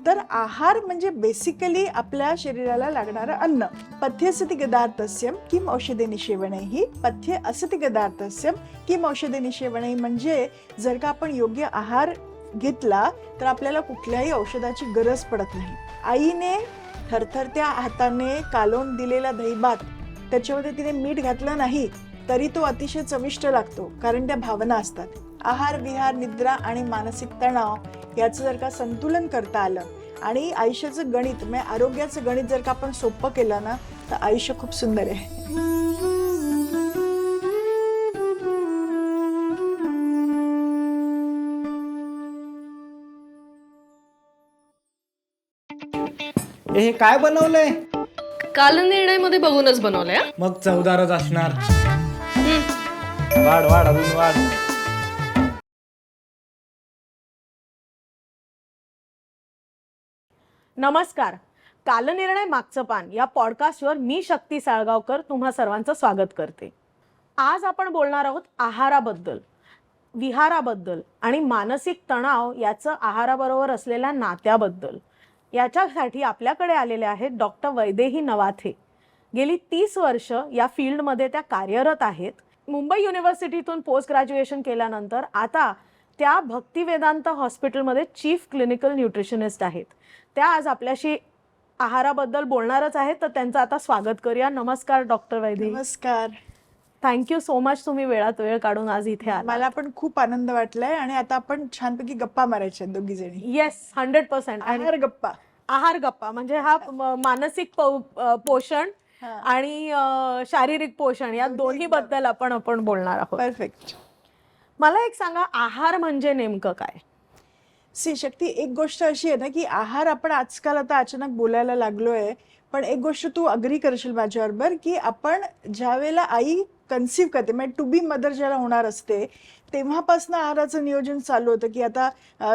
तर आहार म्हणजे बेसिकली आपल्या शरीराला लागणारं अन्न. पथ्य असति गदार्थस्यम किम औषधे निषेवणैः, पथ्य असति गदार्थस्यम किम औषधे निषेवणैः म्हणजे जर का आपण योग्य आहार घेतला तर आपल्याला कुठल्याही औषधाची गरज पडत नाही. आईने थरथरत्या हाताने कालवून दिलेला दहीभात, त्याच्यामध्ये तिने मीठ घातलं नाही तरी तो अतिशय चविष्ट लागतो, कारण त्या भावना असतात. आहार, विहार, निद्रा आणि मानसिक तणाव याचं जर का संतुलन करता आलं आणि आयुष्याचं गणित म्हणजे आरोग्याचं गणित जर का आपण सोपं केलं ना तर आयुष्य खूप सुंदर आहे. हे काय बनवलंय? कालनिर्णयमध्ये बघूनच बनवलंय. मग चवदारच असणार. वाढ वाढ अजून वाढ. नमस्कार. कालनिर्णय मागचं पान या पॉडकास्टवर मी शक्ती साळगावकर तुम्हा सर्वांचं स्वागत करते. आज आपण बोलणार आहोत आहाराबद्दल, विहाराबद्दल आणि मानसिक तणाव याचं आहाराबरोबर असलेल्या नात्याबद्दल. याच्यासाठी आपल्याकडे आलेले आहेत डॉक्टर वैदेही नवाथे. गेली 30 वर्ष या फील्डमध्ये त्या कार्यरत आहेत. मुंबई युनिव्हर्सिटीतून पोस्ट ग्रॅज्युएशन केल्यानंतर आता त्या भक्तिवेदांत हॉस्पिटलमध्ये चीफ क्लिनिकल न्यूट्रिशनिस्ट आहेत. त्या आज आपल्याशी आहाराबद्दल बोलणारच आहेत, तर त्यांचं आता स्वागत करूया. नमस्कार डॉक्टर वैदेही. नमस्कार. थँक्यू सो मच, तुम्ही वेळात वेळ काढून आज इथे आला. मला पण खूप आनंद वाटलाय आणि आता आपण छानपैकी गप्पा मारायच्या दोघी जणी. येस, 100%. आहार गप्पा. आहार गप्पा म्हणजे हा मानसिक पोषण आणि शारीरिक पोषण या दोन्ही बद्दल आपण बोलणार आहोत. परफेक्ट. मला एक सांगा, आहार म्हणजे नेमकं काय? शक्ती, एक गोष्ट अशी आहे ना की आहार आपण आजकाल आता अचानक बोलायला लागलोय, पण एक गोष्ट तू अग्री करशील माझ्याबरोबर की आपण ज्या वेळेला आई कन्सीव्ह करते म्हणजे टू बी मदर ज्याला होणार असते तेव्हापासून आहाराचं नियोजन चालू होतं की आता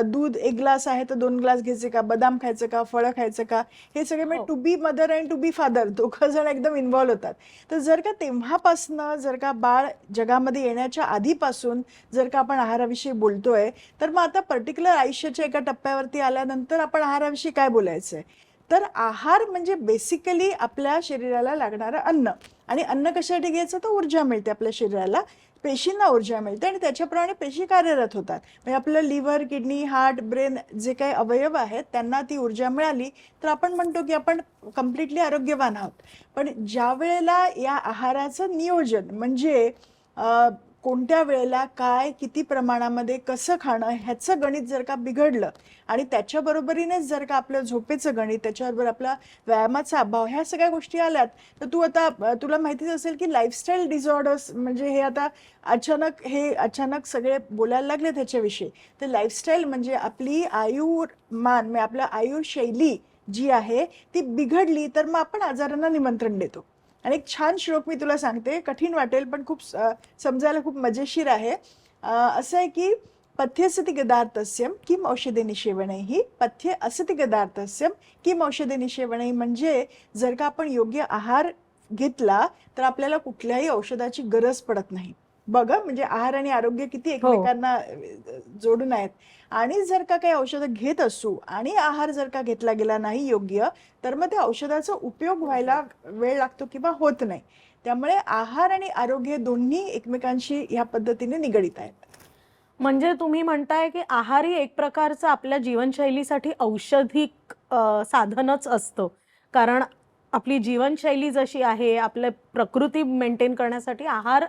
दूध 1 ग्लास आहे तर 2 ग्लास घ्यायचे का, बदाम खायचं का, फळं खायचं का, हे सगळे म्हणजे टू बी मदर आणि टू बी फादर दोघं जण एकदम इन्व्हॉल्व्ह होतात. तर जर का तेव्हापासनं जर का बाळ जगामध्ये येण्याच्या आधीपासून जर का आपण आहाराविषयी बोलतोय तर मग आता पर्टिक्युलर आयुष्याच्या एका टप्प्यावरती आल्यानंतर आपण आहाराविषयी काय बोलायचं आहे. तर आहार म्हणजे बेसिकली आपल्या शरीराला लागणारं अन्न. आणि अन्न कशासाठी घ्यायचं तर ऊर्जा मिळते आपल्या शरीराला, पेशींना ऊर्जा मिळते आणि त्याच्याप्रमाणे पेशी कार्यरत होतात. म्हणजे आपलं लिव्हर, किडनी, हार्ट, ब्रेन जे काही अवयव आहेत त्यांना ती ऊर्जा मिळाली तर आपण म्हणतो की आपण कम्प्लिटली आरोग्यवान आहोत. पण ज्या वेळेला या आहाराचं नियोजन म्हणजे कोणत्या वेळेला काय, किती प्रमाणामध्ये, कसं खाणं ह्याचं गणित जर का बिघडलं आणि त्याच्याबरोबरीनेच जर का आपलं झोपेचं गणित, त्याच्याबरोबर आपला व्यायामाचा अभाव, ह्या सगळ्या गोष्टी आल्यात तर तू आता तुला माहितीच असेल की लाईफस्टाईल डिसऑर्डर्स म्हणजे हे आता अचानक सगळे बोलायला लागले त्याच्याविषयी. तर लाईफस्टाईल म्हणजे आपली आयुर्मान म्हणजे आपलं आयुर्शैली जी आहे ती बिघडली तर मग आपण आजारांना निमंत्रण देतो. आणि एक छान श्लोक मी तुला सांगते, कठीण वाटेल पण खूप समजायला खूप मजेशीर आहे. असं आहे की पथ्य असति गदार्थस्यम किम औषधे निषेवणैः, पथ्य असति गदार्थस्यम किम औषधे निषेवणैः म्हणजे जर का आपण योग्य आहार घेतला तर आपल्याला कुठल्याही औषधाची गरज पडत नाही. बघा म्हणजे आहार आणि आरोग्य किती एकमेकांना जोडून आहेत. आणि जर का काही औषधं घेत असू आणि आहार जर का घेतला गेला नाही योग्य तर मग त्या औषधाचा उपयोग व्हायला वेळ लागतो किंवा होत नाही. त्यामुळे आहार आणि आरोग्य दोन्ही एकमेकांशी ह्या पद्धतीने निगडीत आहेत. म्हणजे तुम्ही म्हणताय की आहार ही एक प्रकारचं आपल्या जीवनशैलीसाठी औषधिक साधनच असतं, कारण आपली जीवनशैली जशी आहे, आपल्या प्रकृती मेंटेन करण्यासाठी आहार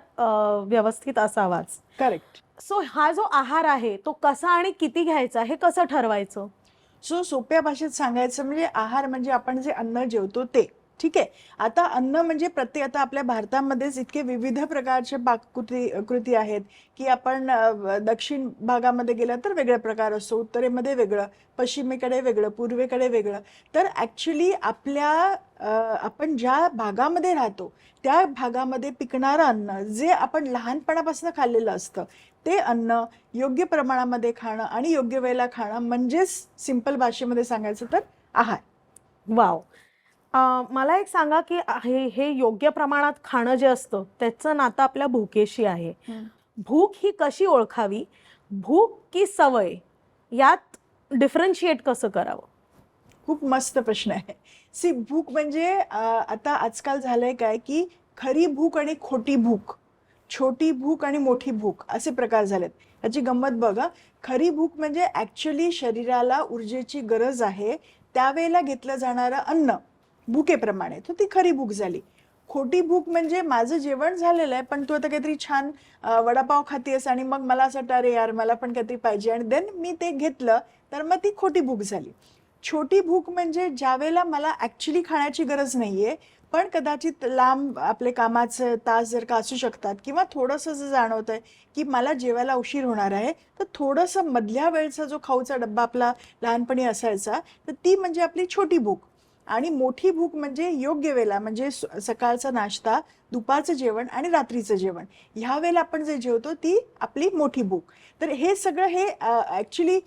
व्यवस्थित असावाच. करेक्ट. सो हा जो आहार आहे तो कसा आणि किती घ्यायचा हे कसं ठरवायचं? सोप्या भाषेत सांगायचं म्हणजे आहार म्हणजे आपण जे अन्न जेवतो ते. ठीक आहे. आता अन्न म्हणजे आता आपल्या भारतामध्येच इतके विविध प्रकारचे पाककृती आहेत की आपण दक्षिण भागामध्ये गेलं तर वेगळा प्रकार असतो, उत्तरेमध्ये वेगळं, पश्चिमेकडे वेगळं, पूर्वेकडे वेगळं. तर ॲक्च्युली आपण ज्या भागामध्ये राहतो त्या भागामध्ये पिकणारं अन्न जे आपण लहानपणापासून खाल्लेलं असतं ते अन्न योग्य प्रमाणामध्ये खाणं आणि योग्य वेळेला खाणं म्हणजेच सिंपल भाषेमध्ये सांगायचं तर आहार. वाव. मला एक सांगा की हे योग्य प्रमाणात खाणं जे असतं त्याचं नातं आपल्या भूकेशी आहे. भूक ही कशी ओळखावी, भूक की सवय, यात डिफरन्शिएट कसं करावं? खूप मस्त प्रश्न आहे. सी भूक म्हणजे आता आजकाल झालंय काय की खरी भूक आणि खोटी भूक, छोटी भूक आणि मोठी भूक असे प्रकार झालेत. याची गंमत बघा. खरी भूक म्हणजे ऍक्च्युली शरीराला ऊर्जेची गरज आहे त्यावेळेला घेतलं जाणारं अन्न भुकेप्रमाणे, तर ती खरी भूक झाली. खोटी भूक म्हणजे माझं जेवण झालेलं आहे पण तू आता काहीतरी छान वडापाव खातेस आणि मग मला असं वाटतं अरे यार मला पण काहीतरी पाहिजे आणि देन मी ते घेतलं, तर मग ती खोटी भूक झाली. छोटी भूक म्हणजे ज्या वेळेला मला ऍक्च्युली खाण्याची गरज नाहीये पण कदाचित लांब आपले कामाचे तास जर का असू शकतात किंवा थोडंसं जर जाणवत आहे की मला जेवायला उशीर होणार आहे, तर थोडंसं मधल्या वेळचा जो खाऊचा डब्बा आपला लहानपणी असायचा, तर ती म्हणजे आपली छोटी भूक. आणि मोठी भूक म्हणजे योग्य वेळेला म्हणजे सकाळचा नाश्ता, दुपारचं जेवण आणि रात्रीचं जेवण, ह्या वेळेला आपण जे जेवतो ती आपली मोठी भूक. तर हे सगळं हे ऍक्च्युली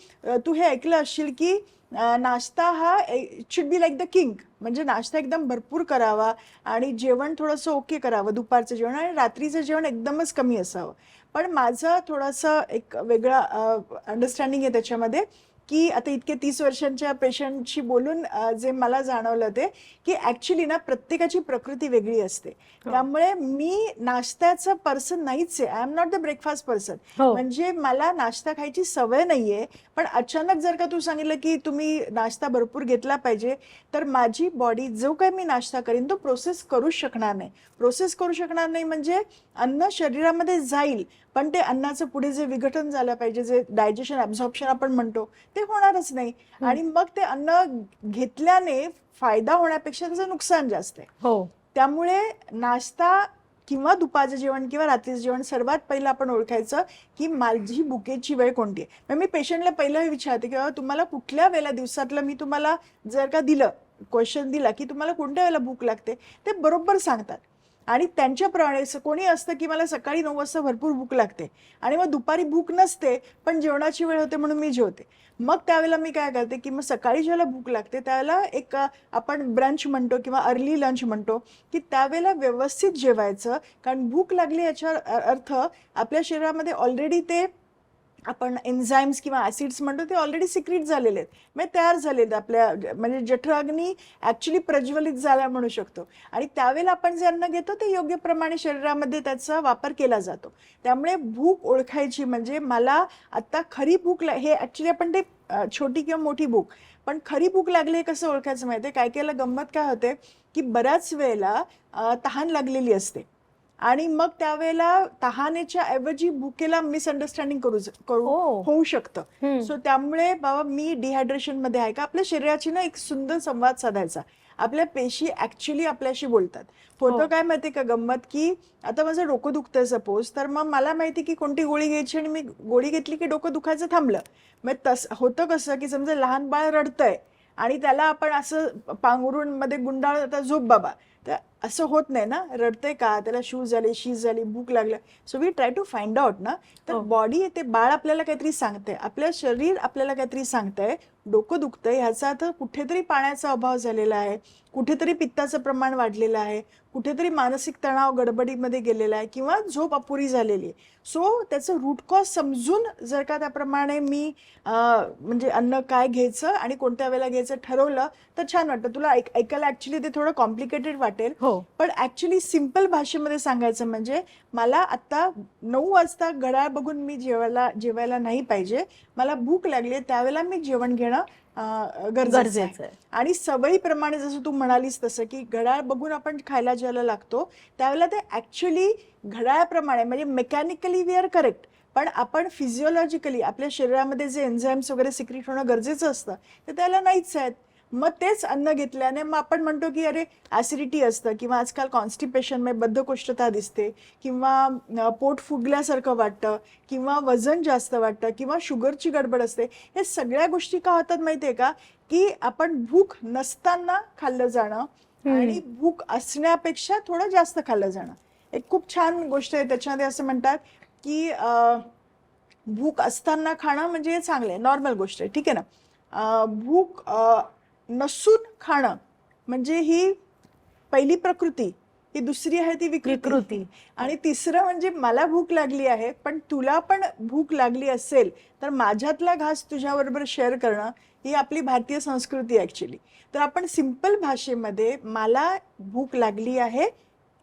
तू हे ऐकलं असशील की नाश्ता हा it should be like the king, म्हणजे नाश्ता एकदम भरपूर करावा आणि जेवण थोडंसं ओके करावं दुपारचं जेवण आणि रात्रीचं जेवण एकदमच कमी असावं. पण माझं थोडंसं एक वेगळं अंडरस्टँडिंग आहे त्याच्यामध्ये की आता इतके 30 वर्षांच्या पेशंटशी बोलून जे मला जाणवलं ते की ऍक्च्युली ना प्रत्येकाची प्रकृती वेगळी असते. त्यामुळे मी नाश्त्याचं पर्सन नाहीच आहे. I am not the breakfast person. म्हणजे मला नाश्ता खायची सवय नाहीये, पण अचानक जर का तू सांगितलं की तुम्ही नाश्ता भरपूर घेतला पाहिजे, तर माझी बॉडी जो काही मी नाश्ता करीन तो प्रोसेस करूच शकणार नाही. प्रोसेस करू शकणार नाही म्हणजे अन्न शरीरामध्ये जाईल पण ते अन्नाचं पुढे जे विघटन झालं पाहिजे, जे डायजेशन ऍब्झॉर्प्शन आपण म्हणतो, ते होणारच नाही. आणि मग ते अन्न घेतल्याने फायदा होण्यापेक्षा त्याचं नुकसान जास्त आहे. त्यामुळे नाश्ता किंवा दुपारचं जेवण किंवा रात्रीचं जेवण सर्वात पहिलं आपण ओळखायचं की माझी भुकेची वेळ कोणती आहे. मग मी पेशंटला पहिलं विचारते की तुम्हाला कुठल्या वेळेला दिवसातलं मी तुम्हाला जर का दिलं क्वेश्चन दिला की तुम्हाला कोणत्या वेळेला भूक लागते, ते बरोबर सांगतात. आणि त्यांच्याप्रमाणे कोणी असतं की मला सकाळी 9 वाजता भरपूर भूक लागते आणि मग दुपारी भूक नसते पण जेवणाची वेळ होते म्हणून मी जेवते. मग त्यावेळेला मी काय करते की मग सकाळी ज्याला भूक लागते त्यावेळेला एक आपण ब्रंच म्हणतो किंवा अर्ली लंच म्हणतो की त्यावेळेला व्यवस्थित जेवायचं, कारण भूक लागली याचा अर्थ आपल्या शरीरामध्ये ऑलरेडी ते आपण एन्झाईम्स किंवा ऍसिड्स म्हणतो ते ऑलरेडी सिक्रीट झालेले आहेत, म्हणजे तयार झालेले आपल्या, म्हणजे जठराग्नी ऍक्च्युली प्रज्वलित झाला म्हणू शकतो. आणि त्यावेळेला आपण जे अन्न घेतो ते योग्य प्रमाणे शरीरामध्ये त्याचा वापर केला जातो. त्यामुळे भूक ओळखायची म्हणजे मला आता खरी भूक हे ऍक्च्युली आपण ते छोटी किंवा मोठी भूक, पण खरी भूक लागली हे कसं ओळखायचं माहितीये. काय कायला गंमत काय होते की बऱ्याच वेळेला तहान लागलेली असते आणि मग त्यावेळेला तहानेच्या ऐवजी भुकेला मिसअंडरस्टँडिंग होऊ शकतं. सो त्यामुळे बाबा मी डिहायड्रेशन मध्ये आहे का, आपल्या शरीराची ना एक सुंदर संवाद साधायचा. आपल्या पेशी ऍक्च्युली आपल्याशी बोलतात. होतं काय माहितीये का गंमत की आता माझं डोकं दुखतंय सपोज, तर मग मला माहिती की कोणती गोळी घ्यायची आणि मी गोळी घेतली की डोकं दुखायचं थांबलं. मग तसं होतं कसं की समजा लहान बाळ रडतंय आणि त्याला आपण असं पांघरून मध्ये गुंडाळ आता झोप बाबा, तर असं होत नाही ना. रडतंय का, त्याला शूज झाले, शीज झाली, भूक लागलं. So we try to find out ना. तर बॉडी ते बाळ आपल्याला काहीतरी सांगतंय, आपलं शरीर आपल्याला काहीतरी सांगतंय, डोकं दुखतंय ह्याचा अर्थ कुठेतरी पाण्याचा अभाव झालेला आहे, कुठेतरी पित्ताचं प्रमाण वाढलेलं आहे, कुठेतरी मानसिक तणाव गडबडीमध्ये गेलेला आहे किंवा झोप अपुरी झालेली आहे. सो त्याचं रूट कॉज समजून जर का त्याप्रमाणे मी म्हणजे अन्न काय घ्यायचं आणि कोणत्या वेळेला घ्यायचं ठरवलं तर छान वाटतं. तुला ऐकायला ऍक्च्युली ते थोडं कॉम्प्लिकेटेड वाटेल, पण ऍक्च्युली सिम्पल भाषेमध्ये सांगायचं म्हणजे मला आता 9 वाजता घड्याळ बघून मी जेवायला नाही पाहिजे. मला भूक लागली त्यावेळेला मी जेवण घेणं गरजेचं आहे. आणि सवयीप्रमाणे जसं तू म्हणालीस तसं की घड्याळ बघून आपण खायला ज्याला लागतो त्यावेळेला ते ऍक्च्युली घड्याळाप्रमाणे म्हणजे मेकॅनिकली वी आर करेक्ट, पण आपण फिजिओलॉजिकली आपल्या शरीरामध्ये जे एन्झाईम्स वगैरे सिक्रीट होणं गरजेचं असतं ते त्याला नाहीच आहेत. मग तेच अन्न घेतल्याने मग आपण म्हणतो की अरे ऍसिडिटी असतं किंवा आजकाल कॉन्स्टिपेशन म्हणजे बद्धकोष्ठता दिसते किंवा पोट फुगल्यासारखं वाटतं किंवा वजन जास्त वाटतं किंवा शुगरची गडबड असते. हे सगळ्या गोष्टी का होतात माहितीये का की आपण भूक नसताना खाल्लं जाणं आणि भूक असण्यापेक्षा थोडं जास्त खाल्लं जाणं. एक खूप छान गोष्ट आहे त्याच्यामध्ये, असं म्हणतात की भूक असताना खाणं म्हणजे चांगलं आहे, नॉर्मल गोष्ट आहे, ठीक आहे ना. भूक नसून खाणं म्हणजे ही पहिली प्रकृती, ही दुसरी आहे ती विकृती, आणि तिसरं म्हणजे मला भूक लागली आहे पण तुला पण भूक लागली असेल तर माझ्यातला घास तुझ्याबरोबर शेअर करणं ही आपली भारतीय संस्कृती ॲक्च्युली. तर आपण सिंपल भाषेमध्ये मला भूक लागली आहे,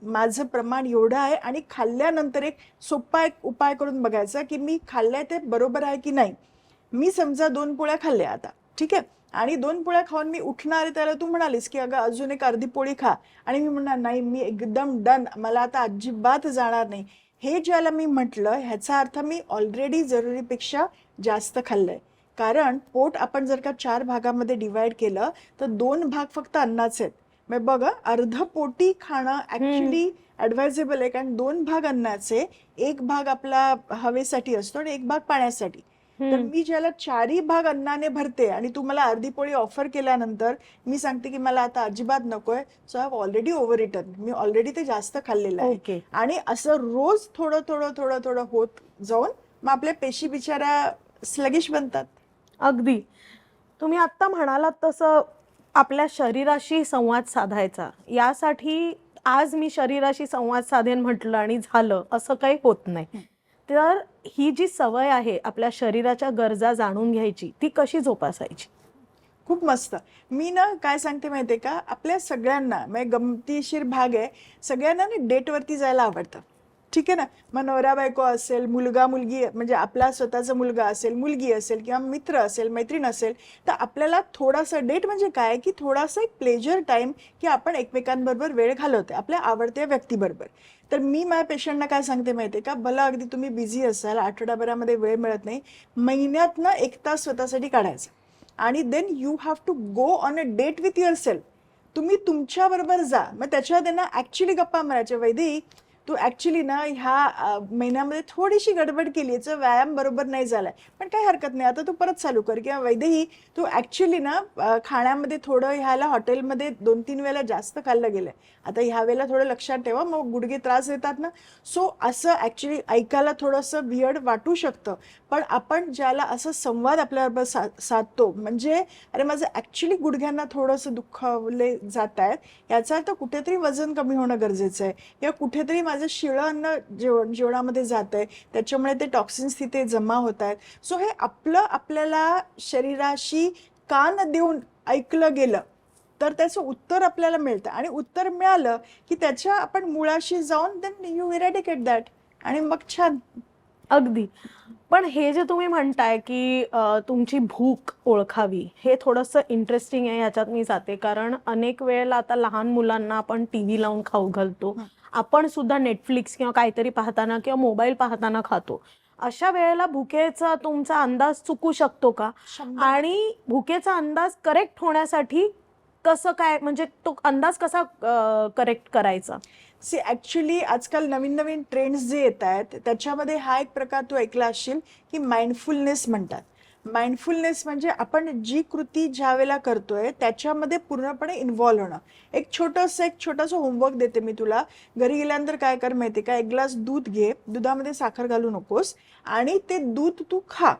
माझं प्रमाण एवढं आहे आणि खाल्ल्यानंतर एक सोपा एक उपाय करून बघायचा की मी खाल्लंय ते बरोबर आहे की नाही. मी समजा 2 पोळ्या खाल्ल्या आता, ठीक आहे, आणि 2 पोळ्या खाऊन मी उठणार आहे, त्याला तू म्हणालीस की अगं अजून एक अर्धी पोळी खा, आणि मी म्हणणार नाही मी एकदम डन, मला आता अजिबात जाणार नाही. हे ज्याला मी म्हटलं ह्याचा अर्थ मी ऑलरेडी जरुरीपेक्षा जास्त खाल्लंय. कारण पोट आपण जर का 4 भागामध्ये डिवाइड केलं तर 2 भाग फक्त अन्नाचे आहेत. मग बघा, अर्ध पोटी खाणं ऍक्च्युली ऍडवायझेबल आहे, कारण 2 भाग अन्नाचे, 1 भाग आपला हवेसाठी असतो आणि 1 भाग पाण्यासाठी. तर मी ज्याला 4ही भाग अन्नाने भरते आणि तू मला अर्धी पोळी ऑफर केल्यानंतर मी सांगते की मला आता अजिबात नकोय, so I have already over eaten, me already ते जास्त खाल्लेलं आहे. ओके. आणि असं रोज थोडं थोडं थोडं थोडं होत जाऊन मग आपल्या पेशी बिचारा स्लगिश बनतात. अगदी तुम्ही आत्ता म्हणालात तसं आपल्या शरीराशी संवाद साधायचा, यासाठी आज मी शरीराशी संवाद साधेन म्हटलं आणि झालं असं काही होत नाही. तर ही जी सवय आहे आपल्या शरीराच्या गरजा जाणून घ्यायची, ती कशी जोपासायची? खूप मस्त. मी ना काय सांगते माहितीये का, आपल्या सगळ्यांना म्हणजे गमतीशीर भाग आहे, सगळ्यांना ना डेटवरती जायला आवडतं, ठीक आहे ना. मग नवरा बायको असेल, मुलगा मुलगी म्हणजे आपला स्वतःचा मुलगा असेल, मुलगी असेल किंवा मित्र असेल, मैत्रीण असेल, तर आपल्याला थोडासा डेट म्हणजे काय की थोडासा एक प्लेजर टाइम की आपण एकमेकांबरोबर वेळ घालवते आपल्या आवडत्या व्यक्तीबरोबर. तर मी माझ्या पेशंटना काय सांगते माहितीये का, भला अगदी तुम्ही बिझी असाल, आठवड्याभरामध्ये वेळ मिळत नाही, महिन्यातनं 1 तास स्वतःसाठी काढायचा आणि then you have to go on a date with yourself. तुम्ही तुमच्याबरोबर जा. मग त्याच्यावर त्यांना ॲक्च्युली गप्पा मारायच्या, वैदिक तू ॲक्च्युली ना ह्या महिन्यामध्ये थोडीशी गडबड केली, याचा व्यायाम बरोबर नाही झालाय, पण काही हरकत नाही, आता तू परत चालू कर. किंवा वैदेही तू ॲक्च्युली ना खाण्यामध्ये थोडं ह्याला हॉटेलमध्ये 2-3 वेळेला जास्त खाल्लं गेलंय, आता ह्या वेळेला थोडं लक्षात ठेवा, मग गुडघे त्रास देतात ना. सो असं ॲक्च्युली ऐकायला थोडंसं वियर्ड वाटू शकतं, पण आपण ज्याला असं संवाद आपल्याबरोबर साधतो, म्हणजे अरे माझं ॲक्च्युली गुडघ्यांना थोडंसं दुखावले जात आहेत, याचा अर्थ कुठेतरी वजन कमी होणं गरजेचं आहे, किंवा कुठेतरी माझं शिळं अन्न जेवणामध्ये जात आहे, त्याच्यामुळे ते टॉक्सिन्स तिथे जमा होत आहेत. सो हे आपल्याला शरीराशी कान देऊन ऐकलं गेलं तर त्याचं उत्तर आपल्याला मिळतं, आणि उत्तर मिळालं की त्याच्या आपण मुळाशी जाऊन देन यू इरॅडिकेट दॅट, आणि मग छान. अगदी. पण हे जे तुम्ही म्हणताय की तुमची भूक ओळखावी, हे थोडंसं इंटरेस्टिंग आहे. ह्याच्यात मी जाते, कारण अनेक वेळेला आता लहान मुलांना आपण टीव्ही लावून खाऊ घालतो, आपण सुद्धा नेटफ्लिक्स किंवा काहीतरी पाहताना किंवा मोबाईल पाहताना खातो. अशा वेळेला भुकेचा तुमचा अंदाज चुकू शकतो का? 100%. आणि भुकेचा अंदाज करेक्ट होण्यासाठी कसं काय, म्हणजे तो अंदाज कसा करेक्ट करायचा? सी ॲक्च्युली आजकाल नवीन नवीन ट्रेंड्स जे येत आहेत त्याच्यामध्ये हा एक प्रकार तू ऐकला असशील की माइंडफुलनेस म्हणतात. माइंडफुलनेस म्हणजे आपण जी कृती ज्या वेळेला करतोय त्याच्यामध्ये पूर्णपणे इन्व्हॉल्व होणं. एक छोटंसं होमवर्क देते मी तुला. घरी गेल्यानंतर काय कर माहिती का, 1 ग्लास दूध घे, दुधामध्ये साखर घालू नकोस, आणि ते दूध तू खा.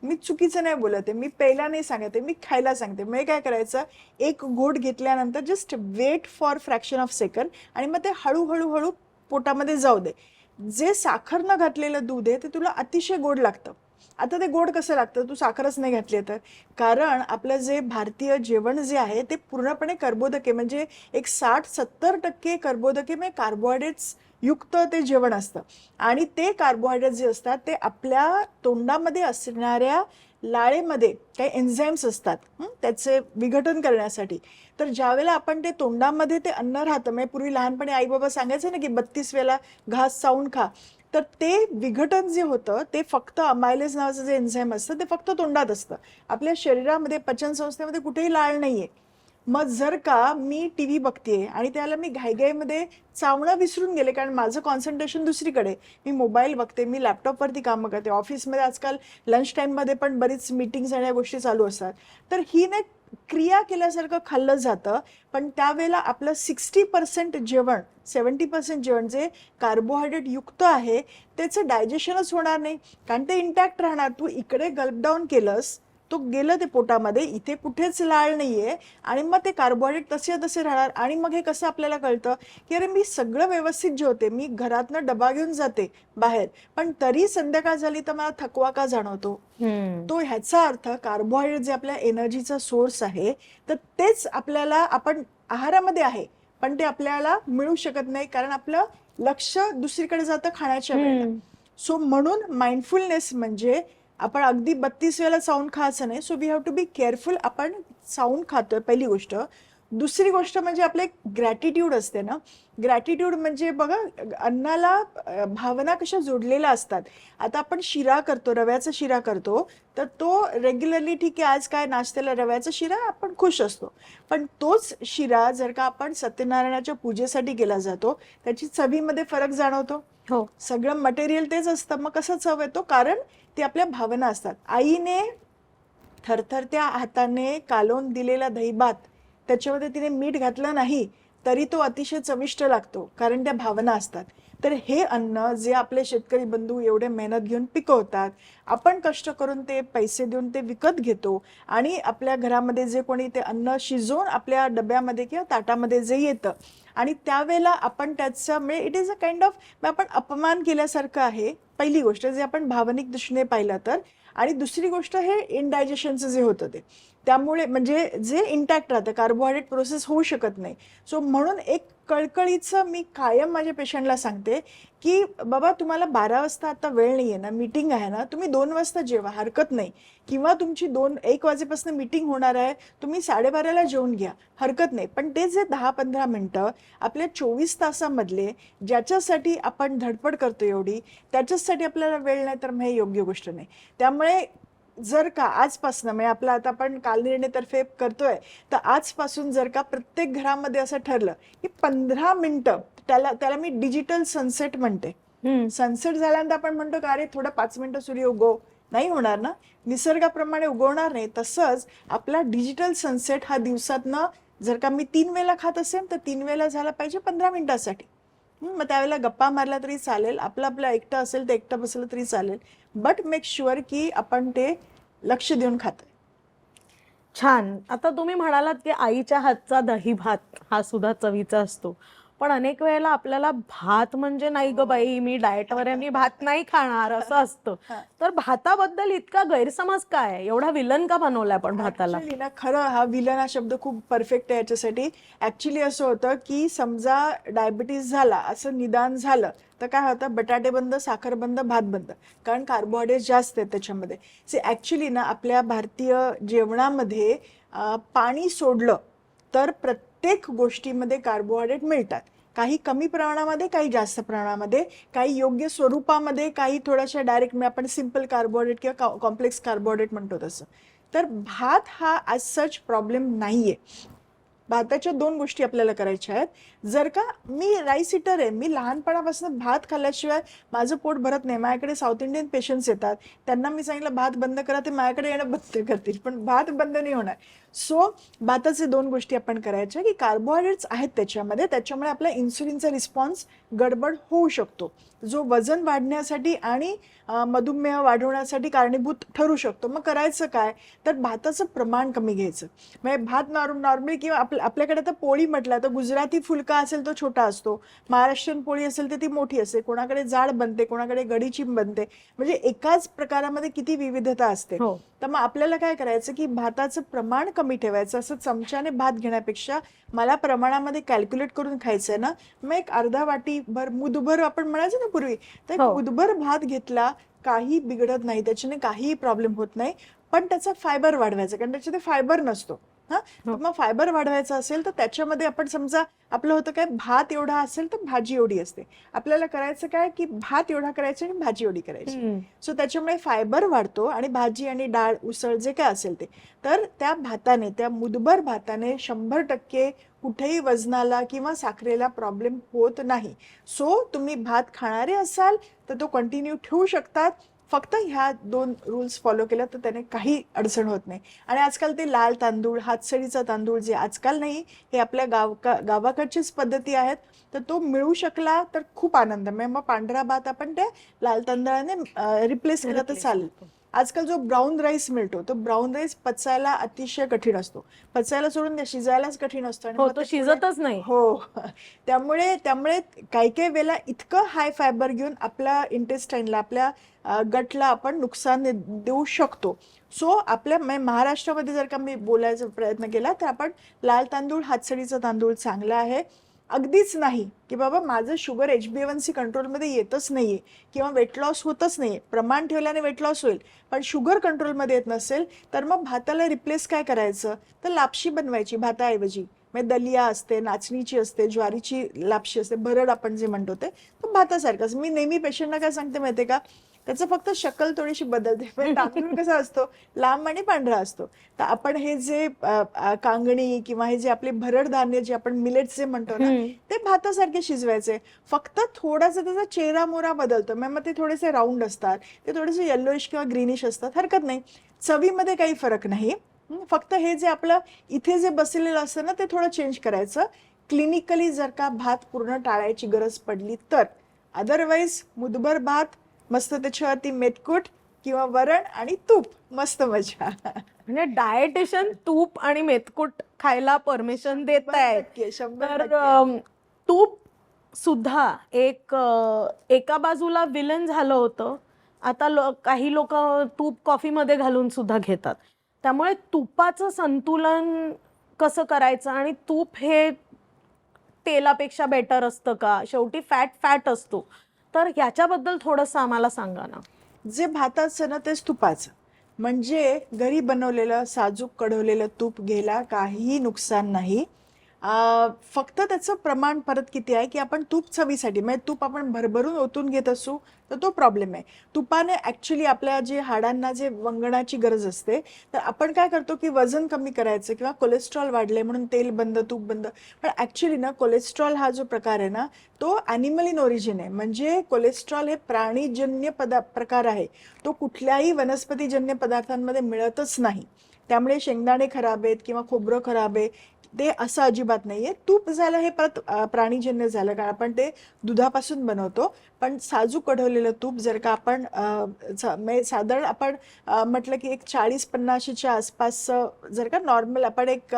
मी चुकीचं नाही बोलत आहे, मी प्यायला नाही सांगते, मी खायला सांगते. मग काय करायचं, 1 घोट घेतल्यानंतर just wait for fraction of second, आणि मग ते हळूहळू पोटामध्ये जाऊ दे. जे साखर न घातलेलं दूध आहे ते तुला अतिशय गोड लागतं. आता ते गोड कसं लागतं, तू साखरच नाही घातली तर, कारण आपलं जे भारतीय जेवण जे आहे ते पूर्णपणे कर्बोदके, म्हणजे एक 60-70% कर्बोदके म्हणजे कार्बोहायड्रेट्स युक्त ते जेवण असतं, आणि ते कार्बोहायड्रेट जे असतात ते आपल्या तोंडामध्ये असणाऱ्या लाळेमध्ये काही एन्झाईम्स असतात त्याचे विघटन करण्यासाठी. तर ज्यावेळेला आपण ते तोंडामध्ये ते अन्न राहतं, म्हणजे पूर्वी लहानपणी आई बाबा सांगायचे ना की 32 वेळेला घास चावून खा, तर ते विघटन जे होतं ते फक्त अमायलेज नावाचं जे एन्झाईम असतं ते फक्त तोंडात असतं. आपल्या शरीरामध्ये पचन संस्थेमध्ये कुठेही लाळ नाहीये. मग जर का मी टीव्ही बघतेय आणि त्याला मी घाईघाईमध्ये चावणं विसरून गेले, कारण माझं कॉन्सन्ट्रेशन दुसरीकडे, मी मोबाईल बघते, मी लॅपटॉपवरती कामं करते, ऑफिसमध्ये आजकाल लंच टाईममध्ये पण बरीच मीटिंग्स आणि या गोष्टी चालू असतात, तर ही नाही क्रिया केल्यासारखं खाल्लं जातं. पण त्यावेळेला आपलं 60% जेवण, 70% जेवण जे कार्बोहायड्रेट युक्त आहे त्याचं डायजेशनच होणार नाही, कारण ते इंटॅक्ट राहणार. तू इकडे गल्प डाऊन केलंस तो गेलं ते पोटामध्ये, इथे कुठेच लाळ नाहीये आणि मग ते कार्बोहायड्रेट तसे तसे राहणार. आणि मग हे कसं आपल्याला कळतं की अरे मी सगळं व्यवस्थित जेवते, मी घरातनं डबा घेऊन जाते बाहेर, पण तरी संध्याकाळ झाली तर मला थकवा का जाणवतो. तो ह्याचा अर्थ कार्बोहायड्रेट जे आपल्या एनर्जीचा सोर्स आहे तर तेच आपल्याला आपण आहारामध्ये आहे, पण ते आपल्याला मिळू शकत नाही कारण आपलं लक्ष दुसरीकडे जातं खाण्याच्या वेळेला. सो म्हणून माइंडफुलनेस म्हणजे आपण अगदी 32 वेळेला चावून खायचं नाही. So we have to be careful. आपण चावून खातोय पहिली गोष्ट. दुसरी गोष्ट म्हणजे आपलं एक ग्रॅटिट्यूड असते ना. ग्रॅटिट्यूड म्हणजे बघा अन्नाला भावना कशा जोडलेल्या असतात. आता आपण शिरा करतो, रव्याचा शिरा करतो, तर तो रेग्युलरली ठीक आहे आज काय नाश्त्याला रव्याचा शिरा आपण खुश असतो, पण तोच शिरा जर का आपण सत्यनारायणाच्या पूजेसाठी केला जातो त्याची चवीमध्ये फरक जाणवतो. हो. सगळं मटेरियल तेच असतं, मग कसं चव येतो? कारण ते आपल्या भावना असतात. आईने थरथरत्या हाताने कालवून दिलेला दहीभात त्याच्यामध्ये तिने मीठ घातलं नाही तरी तो अतिशय चविष्ट लागतो, कारण त्या भावना असतात. तर हे अन्न जे आपले शेतकरी बंधू एवढे मेहनत घेऊन पिकवतात, आपण कष्ट करून ते पैसे देऊन ते विकत घेतो आणि आपल्या घरामध्ये जे कोणी ते अन्न शिजवून आपल्या डब्यामध्ये किंवा ताटामध्ये जे येतं आणि त्यावेळेला आपण त्याचा म्हणजे it is a kind of आपण अपमान केल्यासारखं आहे. पहिली गोष्ट जे आपण भावनिक दृष्टीने पाहिलं तर. आणि दुसरी गोष्ट हे इनडायजेशनचं जे होतं ते त्यामुळे म्हणजे जे इंटॅक्ट राहतं, कार्बोहायड्रेट प्रोसेस होऊ शकत नाही. सो म्हणून एक कळकळीचं मी कायम माझ्या पेशंटला सांगते की बाबा तुम्हाला 12 वाजता आता वेळ नाही आहे ना, मीटिंग आहे ना, तुम्ही 2 वाजता जेवा, हरकत नाही. किंवा तुमची 1 वाजेपासून मीटिंग होणार आहे, तुम्ही 12:30ला जेवून घ्या, हरकत नाही. पण ते जे 10-15 मिनटं आपल्या 24 तासामधले ज्याच्यासाठी आपण धडपड करतो एवढी, त्याच्यासाठी आपल्याला वेळ नाही तर मग हे योग्य गोष्ट नाही. त्यामुळे जर का आजपासून म्हणजे आपला आता आपण कालनिर्णयतर्फे करतोय, तर आजपासून जर का प्रत्येक घरामध्ये असं ठरलं की 15 मिनिटं त्याला मी डिजिटल सनसेट म्हणते. सनसेट झाल्यानंतर आपण म्हणतो का अरे थोडं 5 मिनिटं सूर्य उगव, नाही होणार ना, निसर्गाप्रमाणे उगवणार नाही. तसंच आपला डिजिटल सनसेट हा दिवसातनं जर का मी 3 वेळेला खात असेल तर 3 वेळेला झाला पाहिजे 15 मिनिटासाठी. मग त्यावेळेला गप्पा मारला तरी चालेल, आपलं एकटं असेल तर एकटं बसलं तरी चालेल, बट मेक शुअर की आपण ते लक्ष देऊन खातोय. छान. आता तुम्ही म्हणालात की आईच्या हातचा दही भात हा सुद्धा चवीचा असतो, पण अनेक वेळेला आपल्याला भात म्हणजे नाही ग बाई मी डाएटवर आहे, मी भात नाही खाणार असं असतं. तर भाताबद्दल इतका गैरसमज काय आहे? एवढा विलन का बनवलाय आपण भाताला? ऍक्च्युली ना खरं हा विलन हा शब्द खूप परफेक्ट आहे याच्यासाठी. ऍक्च्युली असं होतं की समजा डायबिटीस झाला असं निदान झालं तर काय होतं, बटाटे बंद, साखर बंद, भात बंद, कारण कार्बोहायड्रेट जास्त आहेत त्याच्यामध्ये. से ऍक्च्युली ना आपल्या भारतीय जेवणामध्ये पाणी सोडलं तर प्रत्येक गोष्टीमध्ये कार्बोहायड्रेट मिळतात. काही कमी प्रमाणामध्ये, काही जास्त प्रमाणामध्ये, काही योग्य स्वरूपामध्ये, काही थोड्याशा डायरेक्ट आपण सिम्पल कार्बोहायड्रेट किंवा कॉम्प्लेक्स कार्बोहायड्रेट म्हणतो तसं. तर भात हा ॲज सच प्रॉब्लेम नाहीये. भाताच्या 2 गोष्टी आपल्याला करायच्या आहेत. जर का मी राईस इटर आहे, मी लहानपणापासून भात खाल्ल्याशिवाय माझं पोट भरत नाही. माझ्याकडे साऊथ इंडियन पेशंट्स येतात, त्यांना मी सांगितलं भात बंद करा, ते माझ्याकडे येणं बंद करतील, पण भात बंद नाही होणार. सो भाताचे 2 गोष्टी आपण करायच्या की कार्बोहायड्रेट्स आहेत त्याच्यामध्ये, त्याच्यामुळे आपला इन्सुलिनचा रिस्पॉन्स गडबड होऊ शकतो, जो वजन वाढण्यासाठी आणि मधुमेह वाढवण्यासाठी कारणीभूत ठरू शकतो. मग करायचं काय, तर भाताचं प्रमाण कमी घ्यायचं. म्हणजे भात नॉर्मली किंवा आपल्याकडे तर पोळी म्हटलं तर गुजराती फुलका असेल तो छोटा असतो, महाराष्ट्रीयन पोळी असेल तर ती मोठी असते, कोणाकडे जाड बनते, कोणाकडे गडीची बनते, म्हणजे एकाच प्रकारामध्ये किती विविधता असते. तर मग आपल्याला काय करायचं की भाताचं प्रमाण कमी ठेवायचं. असं चमच्याने भात घेण्यापेक्षा मला प्रमाणामध्ये कॅल्क्युलेट करून खायचंय ना, मग एक अर्धा वाटी भर, मुठभर आपण म्हणायचं ना पूर्वी, तर मुठभर भात घेतला, काही बिघडत नाही, त्याच्याने काहीही प्रॉब्लेम होत नाही. पण त्याचा फायबर वाढवायचा, कारण त्याच्यात फायबर नसतो. मग फायबर वाढवायचं असेल तर त्याच्यामध्ये आपण समजा आपलं होतं काय, भात एवढा असेल तर भाजी एवढी असते. आपल्याला करायचं काय की भात एवढा करायचा आणि भाजी एवढी करायची. सो त्याच्यामुळे फायबर वाढतो आणि भाजी आणि डाळ उसळ जे काय असेल ते, तर त्या भाताने, त्या मुठभर भाताने 100% कुठेही वजनाला किंवा साखरेला प्रॉब्लेम होत नाही. सो तुम्ही भात खाणारे असाल तर तो कंटिन्यू ठेवू शकतात. फक्त ह्या 2 रूल्स फॉलो केल्या तर त्याने काही अडचण होत नाही. आणि आजकाल ते लाल तांदूळ, हातसडीचा तांदूळ, जे आजकाल नाही, हे आपल्या गावाकडचीच पद्धती आहेत, तर तो मिळू शकला तर खूप आनंद. मग पांढरा भात आपण त्या लाल तांदळाने रिप्लेस केला तर चालेल. आजकाल जो ब्राऊन राईस मिळतो तो ब्राऊन राईस पचायला अतिशय कठीण असतो. पचायला सोडून द्या, शिजायलाच कठीण असतो. आणि हो, मग तो ते शिजतच नाही. हो त्यामुळे त्यामुळे काही काही वेळेला इतकं हाय फायबर घेऊन आपल्या इंटेस्टाईनला, आपल्या गटला आपण नुकसान देऊ शकतो. सो आपल्या महाराष्ट्रामध्ये जर का मी बोलायचा प्रयत्न केला तर आपण लाल तांदूळ, हातसडीचा तांदूळ चांगला आहे. अगदीच नाही की बाबा माझं शुगर HbA1c कंट्रोलमध्ये येतच नाहीये किंवा वेट लॉस होतच नाहीये, प्रमाण ठेवल्याने वेट लॉस होईल पण शुगर कंट्रोलमध्ये येत नसेल तर मग भाताला रिप्लेस काय करायचं, तर लापशी बनवायची भाताऐवजी. म्हणजे दलिया असते, नाचणीची असते, ज्वारीची लापशी असते, भरड आपण जे म्हणतो ते तर भातासारखंच. मी नेहमी पेशंटना काय सांगते माहितीये का, त्याचं फक्त शक्कल थोडीशी बदलते. म्हणजे तांदूळ कसा असतो, लांब आणि पांढरा असतो. तर आपण हे जे कांगणी किंवा हे जे आपले भरड धान्य जे आपण मिलेट्स जे म्हणतो ना, ते भातासारखे शिजवायचे. फक्त थोडासा त्याचा चेहरा मोरा बदलतो. मग ते थोडेसे राऊंड असतात, ते थोडेसे येल्लोइश किंवा ग्रीनिश असतात, हरकत नाही. चवीमध्ये काही फरक नाही. फक्त हे जे आपलं इथे जे बसलेलं असतं ना ते थोडं चेंज करायचं. क्लिनिकली जर का भात पूर्ण टाळायची गरज पडली तर. अदरवाईज मुदभर भात, मस्त त्याच्यावरती मेथकूट किंवा वरण आणि तूप, मस्त मजा. म्हणजे डायटिशियन तूप आणि मेथकूट खायला परमिशन देत आहेत. 100% तर तूप सुद्धा एका बाजूला विलन झालं होतं. आता काही लोक तूप कॉफीमध्ये घालून सुद्धा घेतात. त्यामुळे तुपाचं संतुलन कसं करायचं, आणि तूप हे तेलापेक्षा बेटर असतं का, शेवटी फॅट असतो, तर ह्याच्याबद्दल थोडंसं आम्हाला सांगा ना. जे भाताचं ना तेच तुपाचं. म्हणजे घरी बनवलेलं साजूक कढवलेलं तूप घ्यायला काहीही नुकसान नाही. फक्त त्याचं प्रमाण परत किती आहे की आपण तूप चवीसाठी, म्हणजे तूप आपण भरभरून ओतून घेत असू तर तो प्रॉब्लेम आहे. तुपाने ॲक्च्युली आपल्या जे हाडांना जे वंगणाची गरज असते, तर आपण काय करतो की वजन कमी करायचं किंवा कोलेस्ट्रॉल वाढले म्हणून तेल बंद, तूप बंद. पण ॲक्च्युली ना कोलेस्ट्रॉल हा जो प्रकार आहे ना तो ॲनिमल इन ओरिजिन आहे. म्हणजे कोलेस्ट्रॉल हे प्राणीजन्य प्रकार आहे. तो कुठल्याही वनस्पतीजन्य पदार्थांमध्ये मिळतच नाही. त्यामुळे शेंगदाणे खराब आहेत किंवा खोबरं खराब आहे ते असं अजिबात नाहीये. तूप झालं हे परत प्राणीजन्य झालं, कारण आपण ते दुधापासून बनवतो. पण साजूक कढवलेलं तूप जर का आपण साधारण आपण म्हटलं की एक 40-50च्या आसपास जर का नॉर्मल आपण एक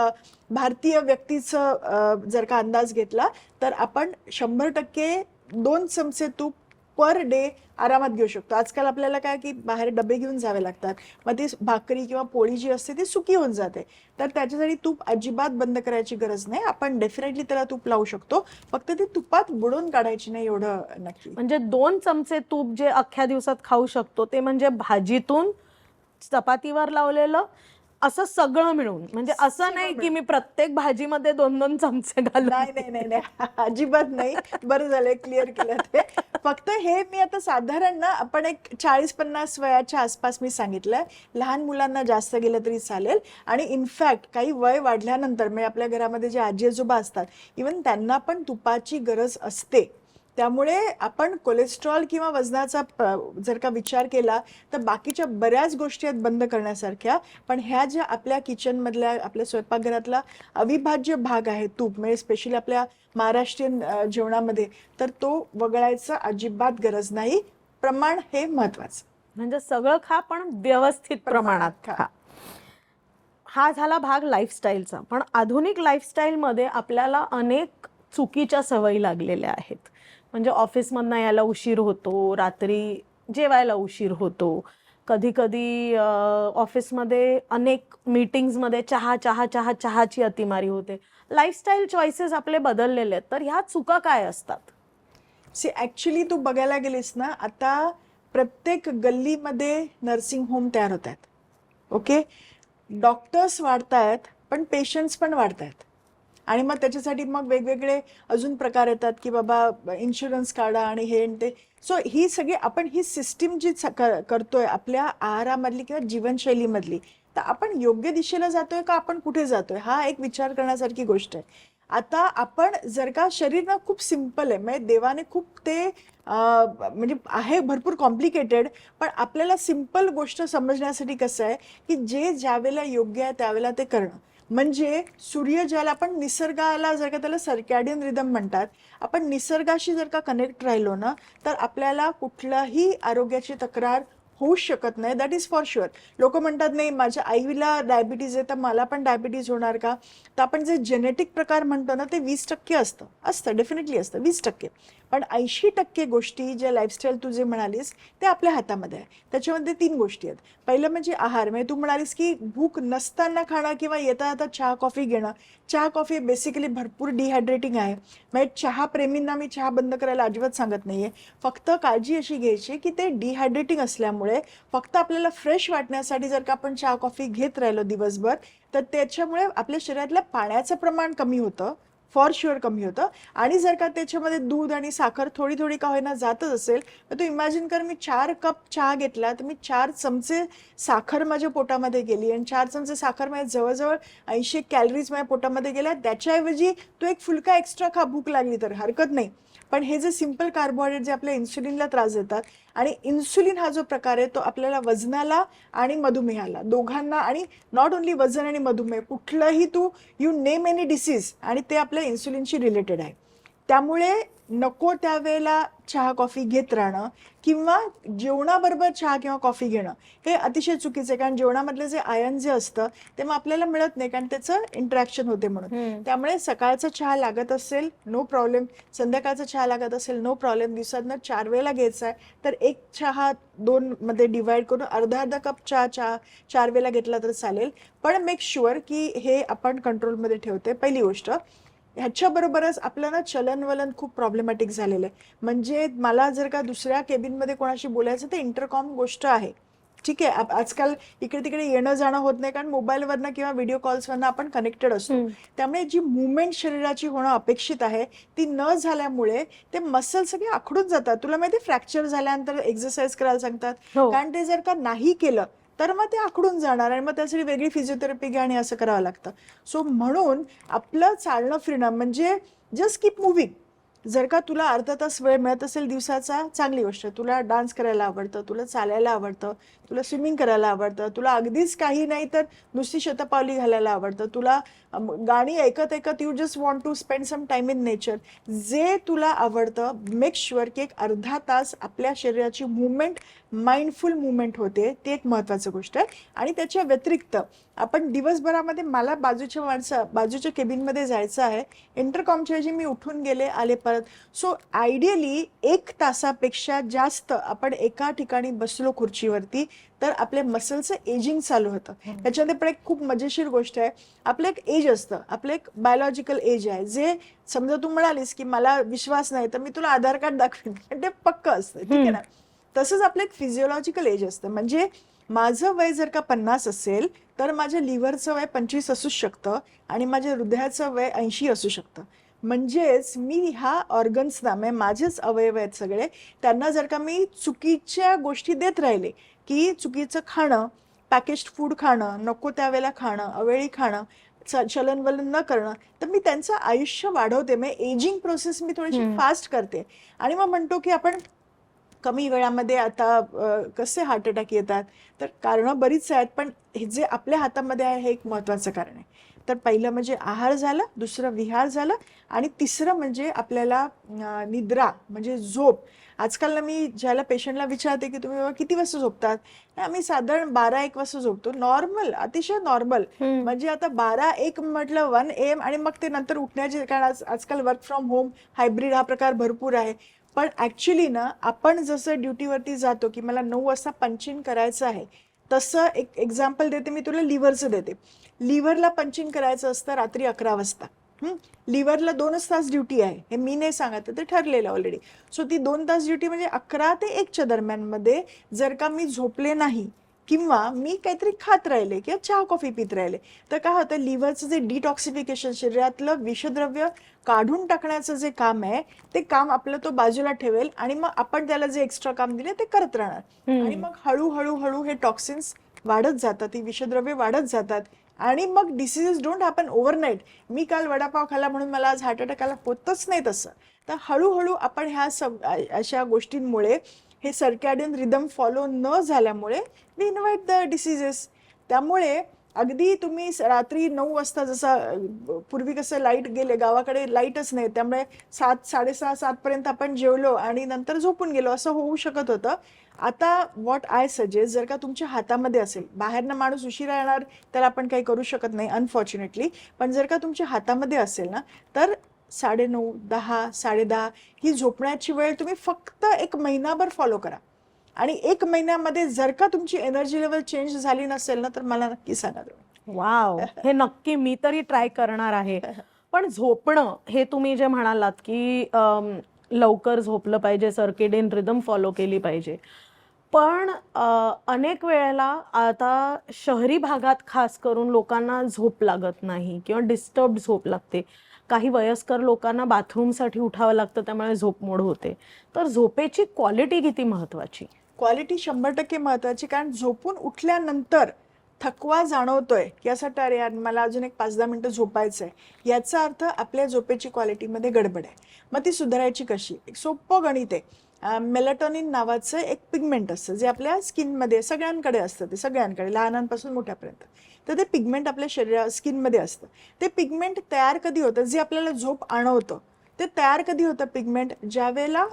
भारतीय व्यक्तीचं जर का अंदाज घेतला तर आपण 100% 2 चमचे तूप पर डे आरामात घेऊ शकतो. आजकाल आपल्याला काय की बाहेर डबे घेऊन जावे लागतात, मग ती भाकरी किंवा पोळी जी असते ती सुकी होऊन जाते. तर त्याच्यासाठी तूप अजिबात बंद करायची गरज नाही. आपण डेफिनेटली त्याला तूप लावू शकतो, फक्त ती तुपात बुडवून काढायची नाही, एवढं नक्की. म्हणजे 2 चमचे तूप जे अख्ख्या दिवसात खाऊ शकतो ते म्हणजे भाजीतून, चपातीवर लावलेलं, असं सगळं मिळून. म्हणजे असं नाही की मी प्रत्येक भाजीमध्ये 2-2 चमचे घालू. नाही अजिबात नाही. बरं झालं क्लिअर केलं ते. फक्त हे मी आता साधारण ना आपण एक 40-50 वयाच्या आसपास मी सांगितलंय. लहान मुलांना जास्त गेलं तरी चालेल. आणि इनफॅक्ट काही वय वाढल्यानंतर म्हणजे आपल्या घरामध्ये जे आजी आजोबा असतात इव्हन त्यांना पण तुपाची गरज असते. त्यामुळे आपण कोलेस्ट्रॉल किंवा वजनाचा जर का विचार केला तर बाकीच्या बऱ्याच गोष्टी आहेत बंद करण्यासारख्या. पण ह्या ज्या आपल्या किचनमधल्या, आपल्या स्वयंपाकघरातला अविभाज्य भाग आहे तूप, म्हणजे स्पेशली आपल्या महाराष्ट्रीयन जेवणामध्ये, तर तो वगळायचा अजिबात गरज नाही. प्रमाण हे महत्वाचं. म्हणजे सगळं खा पण व्यवस्थित प्रमाणात खा. हा झाला भाग लाईफस्टाईलचा. पण आधुनिक लाईफस्टाईलमध्ये आपल्याला अनेक चुकीच्या सवयी लागलेल्या आहेत. म्हणजे ऑफिसमधनं यायला उशीर होतो, रात्री जेवायला उशीर होतो, कधी कधी ऑफिसमध्ये अनेक मीटिंग्समध्ये चहाची अतिमारी होते. लाईफस्टाईल चॉईसेस आपले बदललेले आहेत. तर ह्या चुका काय असतात? ॲक्च्युली तू बघायला गेलीस ना, आता प्रत्येक गल्लीमध्ये नर्सिंग होम तयार होत आहेत. ओके, डॉक्टर्स वाढत आहेत पण पेशंट्स पण वाढत आहेत. आणि मग त्याच्यासाठी मग वेगवेगळे अजून प्रकार येतात की बाबा इन्शुरन्स काढा आणि हे आणि ते. सो ही सगळी आपण ही सिस्टीम जी करतोय आपल्या आहारामधली किंवा जीवनशैलीमधली, तर आपण योग्य दिशेला जातोय का आपण कुठे जातोय, हा एक विचार करण्यासारखी गोष्ट आहे. आता आपण जर का शरीर ना खूप सिम्पल आहे, म्हणजे देवाने खूप ते म्हणजे आहे भरपूर कॉम्प्लिकेटेड, पण आपल्याला सिम्पल गोष्ट समजण्यासाठी कसं आहे की जे ज्यावेळेला योग्य आहे त्यावेळेला ते करणं. म्हणजे सूर्य ज्याला आपण निसर्गाला जर का त्याला सर्कॅडियन रिदम म्हणतात, आपण निसर्गाशी जर का कनेक्ट राहिलो ना तर आपल्याला कुठलाही आरोग्याची तक्रार होऊच शकत नाही, दॅट इज फॉर शुअर. लोक म्हणतात नाही माझ्या आईला डायबिटीज आहे तर मला पण डायबिटीज होणार का? तर आपण जे जेनेटिक प्रकार म्हणतो ना ते 20% असतं डेफिनेटली असतं 20%. पण 80% गोष्टी ज्या लाईफस्टाईल तू जे म्हणालीस ते आपल्या हातामध्ये आहे. त्याच्यामध्ये 3 गोष्टी आहेत. पहिलं म्हणजे आहार. म्हणजे तू म्हणालीस की भूक नसताना खाणं किंवा येता येता चहा कॉफी घेणं. चहा कॉफी बेसिकली भरपूर डिहायड्रेटिंग आहे. म्हणजे चहा प्रेमींना मी चहा बंद करायला अजिबात सांगत नाहीये. फक्त काळजी अशी घ्यायची की ते डिहायड्रेटिंग असल्यामुळे फक्त आपल्याला फ्रेश वाटण्यासाठी जर का आपण चहा कॉफी घेत राहिलो दिवसभर तर त्याच्यामुळे आपल्या शरीरातलं पाण्याचं प्रमाण कमी होतं, फॉर शुअर कमी होतं. आणि जर का त्याच्यामध्ये दूध आणि साखर थोडी थोडी का होईना जातच असेल तर तू इमॅजिन कर मी 4 कप चहा घेतला तर मी 4 चमचे साखर माझ्या पोटामध्ये गेली आणि 4 चमचे साखर माझ्या जवळजवळ 80 कॅलरीज माझ्या पोटामध्ये गेल्या. त्याच्याऐवजी तू एक फुलका एक्स्ट्रा खा भूक लागली तर हरकत नाही. पण हे जे सिंपल कार्बोहायड्रेट जे आपल्या इन्सुलिनला त्रास देतात आणि इन्सुलिन हा जो प्रकार आहे तो आपल्याला वजनाला आणि मधुमेहाला दोघांना आणि नॉट ओन्ली वजन आणि मधुमेह कुठलंही तू यू नेम एनी डिसीज आणि ते आपल्या इन्सुलिनशी रिलेटेड आहे. त्यामुळे नको त्यावेळेला चहा कॉफी घेत राहणं किंवा जेवणाबरोबर चहा किंवा कॉफी घेणं हे अतिशय चुकीचं आहे. कारण जेवणामधलं जे आयर्न जे असतं ते मग आपल्याला मिळत नाही कारण त्याचं इंटरॅक्शन होते म्हणून. त्यामुळे सकाळचा चहा लागत असेल नो प्रॉब्लेम, संध्याकाळचा चहा लागत असेल नो प्रॉब्लेम. दिवसातनं 4 वेळेला घ्यायचा आहे तर एक चहा 2 मध्ये डिवाइड करून अर्धा कप चहा 4 वेळेला घेतला तर चालेल. पण मेक शुअर की हे आपण कंट्रोलमध्ये ठेवते पहिली गोष्ट. ह्याच्याबरोबरच आपल्याला चलनवलन खूप प्रॉब्लेमॅटिक झालेलं आहे. म्हणजे मला जर का दुसऱ्या केबिनमध्ये कोणाशी बोलायचं तर इंटरकॉम गोष्ट आहे, ठीक आहे. आजकाल इकडे तिकडे येणं जाणं होत नाही कारण मोबाईलवरनं किंवा व्हिडिओ कॉल्सवरनं आपण कनेक्टेड असतो. त्यामुळे जी मुवमेंट शरीराची होणं अपेक्षित आहे ती न झाल्यामुळे ते मसल सगळे आखडून जातात. तुला माहिती फ्रॅक्चर झाल्यानंतर एक्सरसाइज करायला सांगतात कारण ते जर का नाही केलं तर मग ते आखडून जाणार आणि मग त्यासाठी वेगळी फिजिओथेरपी घ्या आणि असं करावं लागतं. सो म्हणून आपलं चालणं फिरणं म्हणजे जस्ट कीप मुव्हिंग. जर का तुला अर्धा तास वेळ मिळत असेल दिवसाचा चांगली गोष्ट. तुला डान्स करायला आवडतं, तुला चालायला आवडतं, तुला स्विमिंग करायला आवडतं, तुला अगदीच काही नाही तर नुसती शतपावली घालायला आवडतं, तुला गाणी ऐकत ऐकत you just want to spend some time in nature. जे तुला आवडतं मेक शुअर की एक अर्धा तास आपल्या शरीराची मुवमेंट माइंडफुल मुवमेंट होते. ती एक महत्त्वाची गोष्ट आहे. आणि त्याच्या व्यतिरिक्त आपण दिवसभरामध्ये मला बाजूच्या केबिनमध्ये जायचं आहे, इंटरकॉमच्या ऐवजी मी उठून गेले आले परत. सो आयडियली 1 तासापेक्षा जास्त आपण एका ठिकाणी बसलो खुर्चीवरती तर आपल्या मसलचं एजिंग चालू होतं. त्याच्यामध्ये पण एक खूप मजेशीर गोष्ट आहे. आपलं एक एज असतं, आपलं एक बायोलॉजिकल एज आहे जे समजा तू म्हणालीस की मला विश्वास नाही तर मी तुला आधार कार्ड दाखवेन ते पक्क असतं, ठीक आहे ना. तसंच आपलं एक फिजिओलॉजिकल एज असतं. म्हणजे माझं वय जर का 50 असेल तर माझ्या लिव्हरचं वय 25 असू शकतं आणि माझ्या हृदयाचं वय 80 असू शकतं. म्हणजेच मी ह्या ऑर्गन्सना म्हणजे माझेच अवयव आहेत सगळे त्यांना जर का मी चुकीच्या गोष्टी देत राहिले की चुकीचं खाणं, पॅकेज्ड फूड खाणं, नको त्यावेळेला खाणं, अवेळी खाणं, चलनवलन न करणं तर मी त्यांचं आयुष्य वाढवते. म्हणजे एजिंग प्रोसेस मी थोडीशी फास्ट करते. आणि मग म्हणतो की आपण कमी वेळामध्ये आता कसे हार्ट अटॅक येतात तर कारणं बरीच आहेत पण हे जे आपल्या हातामध्ये आहे हे एक महत्त्वाचं कारण आहे. तर पहिलं म्हणजे आहार झालं, दुसरं विहार झालं आणि तिसरं म्हणजे आपल्याला निद्रा म्हणजे झोप. आजकाल ना मी ज्याला पेशंटला विचारते की तुम्ही बाबा किती वाजता झोपतात, आम्ही साधारण 12-1 वाजता झोपतो. नॉर्मल, अतिशय नॉर्मल. म्हणजे आता 12-1 म्हटलं 1 AM आणि मग ते नंतर उठण्याचे कारण आजकाल वर्क फ्रॉम होम हायब्रिड हा प्रकार भरपूर आहे. पण ऍक्च्युली ना आपण जसं ड्युटीवरती जातो की मला 9 वाजता पंचिंग करायचं आहे तसं एक एक्झाम्पल देते मी तुला, लिव्हरचं देते. लिव्हरला पंचिंग करायचं असतं रात्री 11 वाजता. लिव्हरला 2 तास ड्युटी आहे, हे मी नाही सांगत, ते ठरलेलं ऑलरेडी. सो ती 2 तास ड्युटी म्हणजे 11 ते 1च्या दरम्यानमध्ये जर का मी झोपले नाही किंवा मी काहीतरी खात राहिले किंवा चहा कॉफी पित राहिले तर काय होतं, लिव्हरचं जे डिटॉक्सिफिकेशन शरीरातलं विषद्रव्य काढून टाकण्याचं जे काम आहे ते काम आपलं तो बाजूला ठेवेल आणि मग आपण त्याला जे एक्स्ट्रा काम दिले ते करत राहणार. आणि मग हळूहळू हे टॉक्सिन्स वाढत जातात, ती विषद्रव्य वाढत जातात आणि मग डिसीजेस डोंट हॅपन ओव्हरनाईट. मी काल वडापाव खाल्ला म्हणून मला आज हार्ट अटॅक आला, होतच नाही तसं. तर हळूहळू आपण ह्या अशा गोष्टींमुळे हे सर्कॅडियन रिदम फॉलो न झाल्यामुळे वी इन्व्हाइट द डिसीजेस. त्यामुळे अगदी तुम्ही रात्री 9 वाजता पूर्वी कसं लाईट गेले, गावाकडे लाईटच नाही, त्यामुळे 7, 6:30, 7 पर्यंत आपण जेवलो आणि नंतर झोपून गेलो, असं होऊ शकत होतं. आता व्हॉट आय सजेस्ट, जर का तुमच्या हातामध्ये असेल, बाहेरनं माणूस उशिरा येणार त्याला आपण काही करू शकत नाही अनफॉर्च्युनेटली, पण जर का तुमच्या हातामध्ये असेल ना, तर 9:30, 10, 10:30 ही झोपण्याची वेळ तुम्ही फक्त 1 महिनाभर फॉलो करा. आणि 1 महिन्यामध्ये जर का तुमची एनर्जी लेवल चेंज झाली नसेल ना, तर मला नक्की सांगा तुम्ही. वाव, हे नक्की मी तरी ट्राय करणार आहे. पण झोपणं हे तुम्ही जे म्हणालात की लवकर झोपलं पाहिजे, सर्केडियन रिदम फॉलो केली पाहिजे, पण अनेक वेळेला आता शहरी भागात खास करून लोकांना झोप लागत नाही किंवा डिस्टर्ब झोप लागते. काही वयस्कर लोकांना बाथरूमसाठी उठावं लागतं, त्यामुळे झोप मोड होते. तर झोपेची क्वालिटी किती महत्वाची? क्वालिटी 100% महत्वाची, कारण झोपून उठल्यानंतर थकवा जाणवतोय की असं वाटतं, अरे यार मला अजून एक 5-10 मिनिटं झोपायचं आहे, याचा अर्थ आपल्या झोपेची क्वालिटीमध्ये गडबड आहे. मग ती सुधारायची कशी? एक सोपं गणित आहे. मेलाटोनिन नावाचं एक पिगमेंट असतं, जे आपल्या स्किनमध्ये सगळ्यांकडे असतं, ते सगळ्यांकडे लहानांपासून मोठ्यापर्यंत. तर ते पिगमेंट आपल्या स्किनमध्ये असतं. ते पिगमेंट तयार कधी होतं? जे आपल्याला झोप आणवतं ते तयार कधी होतं पिगमेंट? ज्यावेळेला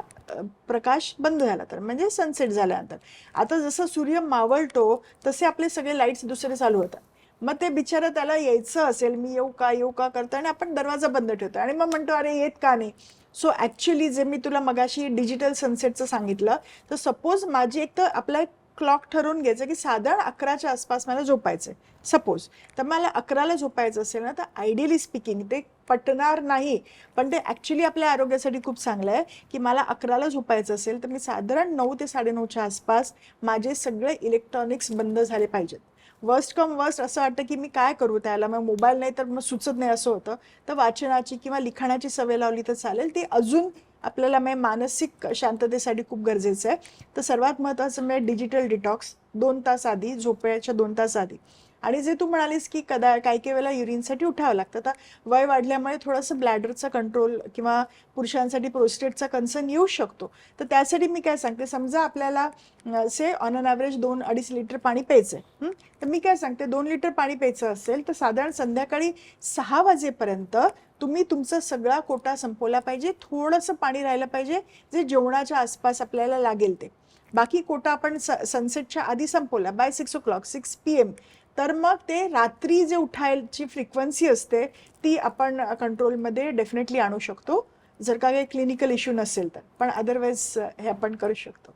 प्रकाश बंद झाला तर, म्हणजे सनसेट झाल्यानंतर. आता जसं सूर्य मावळतो तसे आपले सगळे लाईट्स दुसरे चालू होतात. मग ते बिचारा त्याला यायचं असेल, मी येऊ का करतो, आणि आपण दरवाजा बंद ठेवतो आणि मग म्हणतो अरे येत का नाही. सो ॲक्च्युली जे मी तुला मगाशी डिजिटल सनसेटचं सांगितलं, तर सपोज माझी एक तर आपला एक क्लॉक ठरवून घ्यायचं की साधारण 11च्या आसपास मला झोपायचं आहे सपोज. तर मला 11ला झोपायचं असेल ना, तर आयडियली स्पीकिंग, ते पटणार नाही पण ते ॲक्च्युली आपल्या आरोग्यासाठी खूप चांगलं आहे, की मला 11ला झोपायचं असेल तर मी साधारण 9 ते 9:30च्या आसपास माझे सगळे इलेक्ट्रॉनिक्स बंद झाले पाहिजेत. वर्स्ट कम वर्स्ट असं वाटतं की मी काय करू त्याला, मग मोबाईल नाही तर मग सुचत नाही असं होतं, तर वाचनाची किंवा लिखाणाची सवय लावली तर चालेल. ती अजून आपल्याला मानसिक शांततेसाठी खूप गरजेचं आहे. तर सर्वात महत्त्वाचं म्हणजे डिजिटल डिटॉक्स 2 तास आधी, झोपायच्या 2 तास आधी. आणि जे तू म्हणालीस की काही वेळेला युरिनसाठी उठावं लागतं, तर वय वाढल्यामुळे थोडंसं ब्लॅडरचा कंट्रोल किंवा पुरुषांसाठी प्रोस्टेटचा कन्सर्न येऊ शकतो. तर त्यासाठी मी काय सांगते, समजा आपल्याला ऑन अन ॲव्हरेज 2-2.5 लिटर पाणी प्यायचं आहे, तर मी काय सांगते, 2 लिटर पाणी प्यायचं असेल तर साधारण संध्याकाळी 6 वाजेपर्यंत तुम्ही तुमचा सगळा कोटा संपवला पाहिजे. थोडंसं पाणी राहिलं पाहिजे जे जेवणाच्या आसपास आपल्याला लागेल ते. बाकी कोटा आपण सनसेटच्या आधी संपवला बाय 6 o'clock 6 PM. तर मग ते रात्री जे उठायची फ्रिक्वेन्सी असते ती आपण कंट्रोलमध्ये डेफिनेटली आणू शकतो, जर का काही क्लिनिकल इश्यू नसेल तर. पण अदरवाईज हे आपण करू शकतो.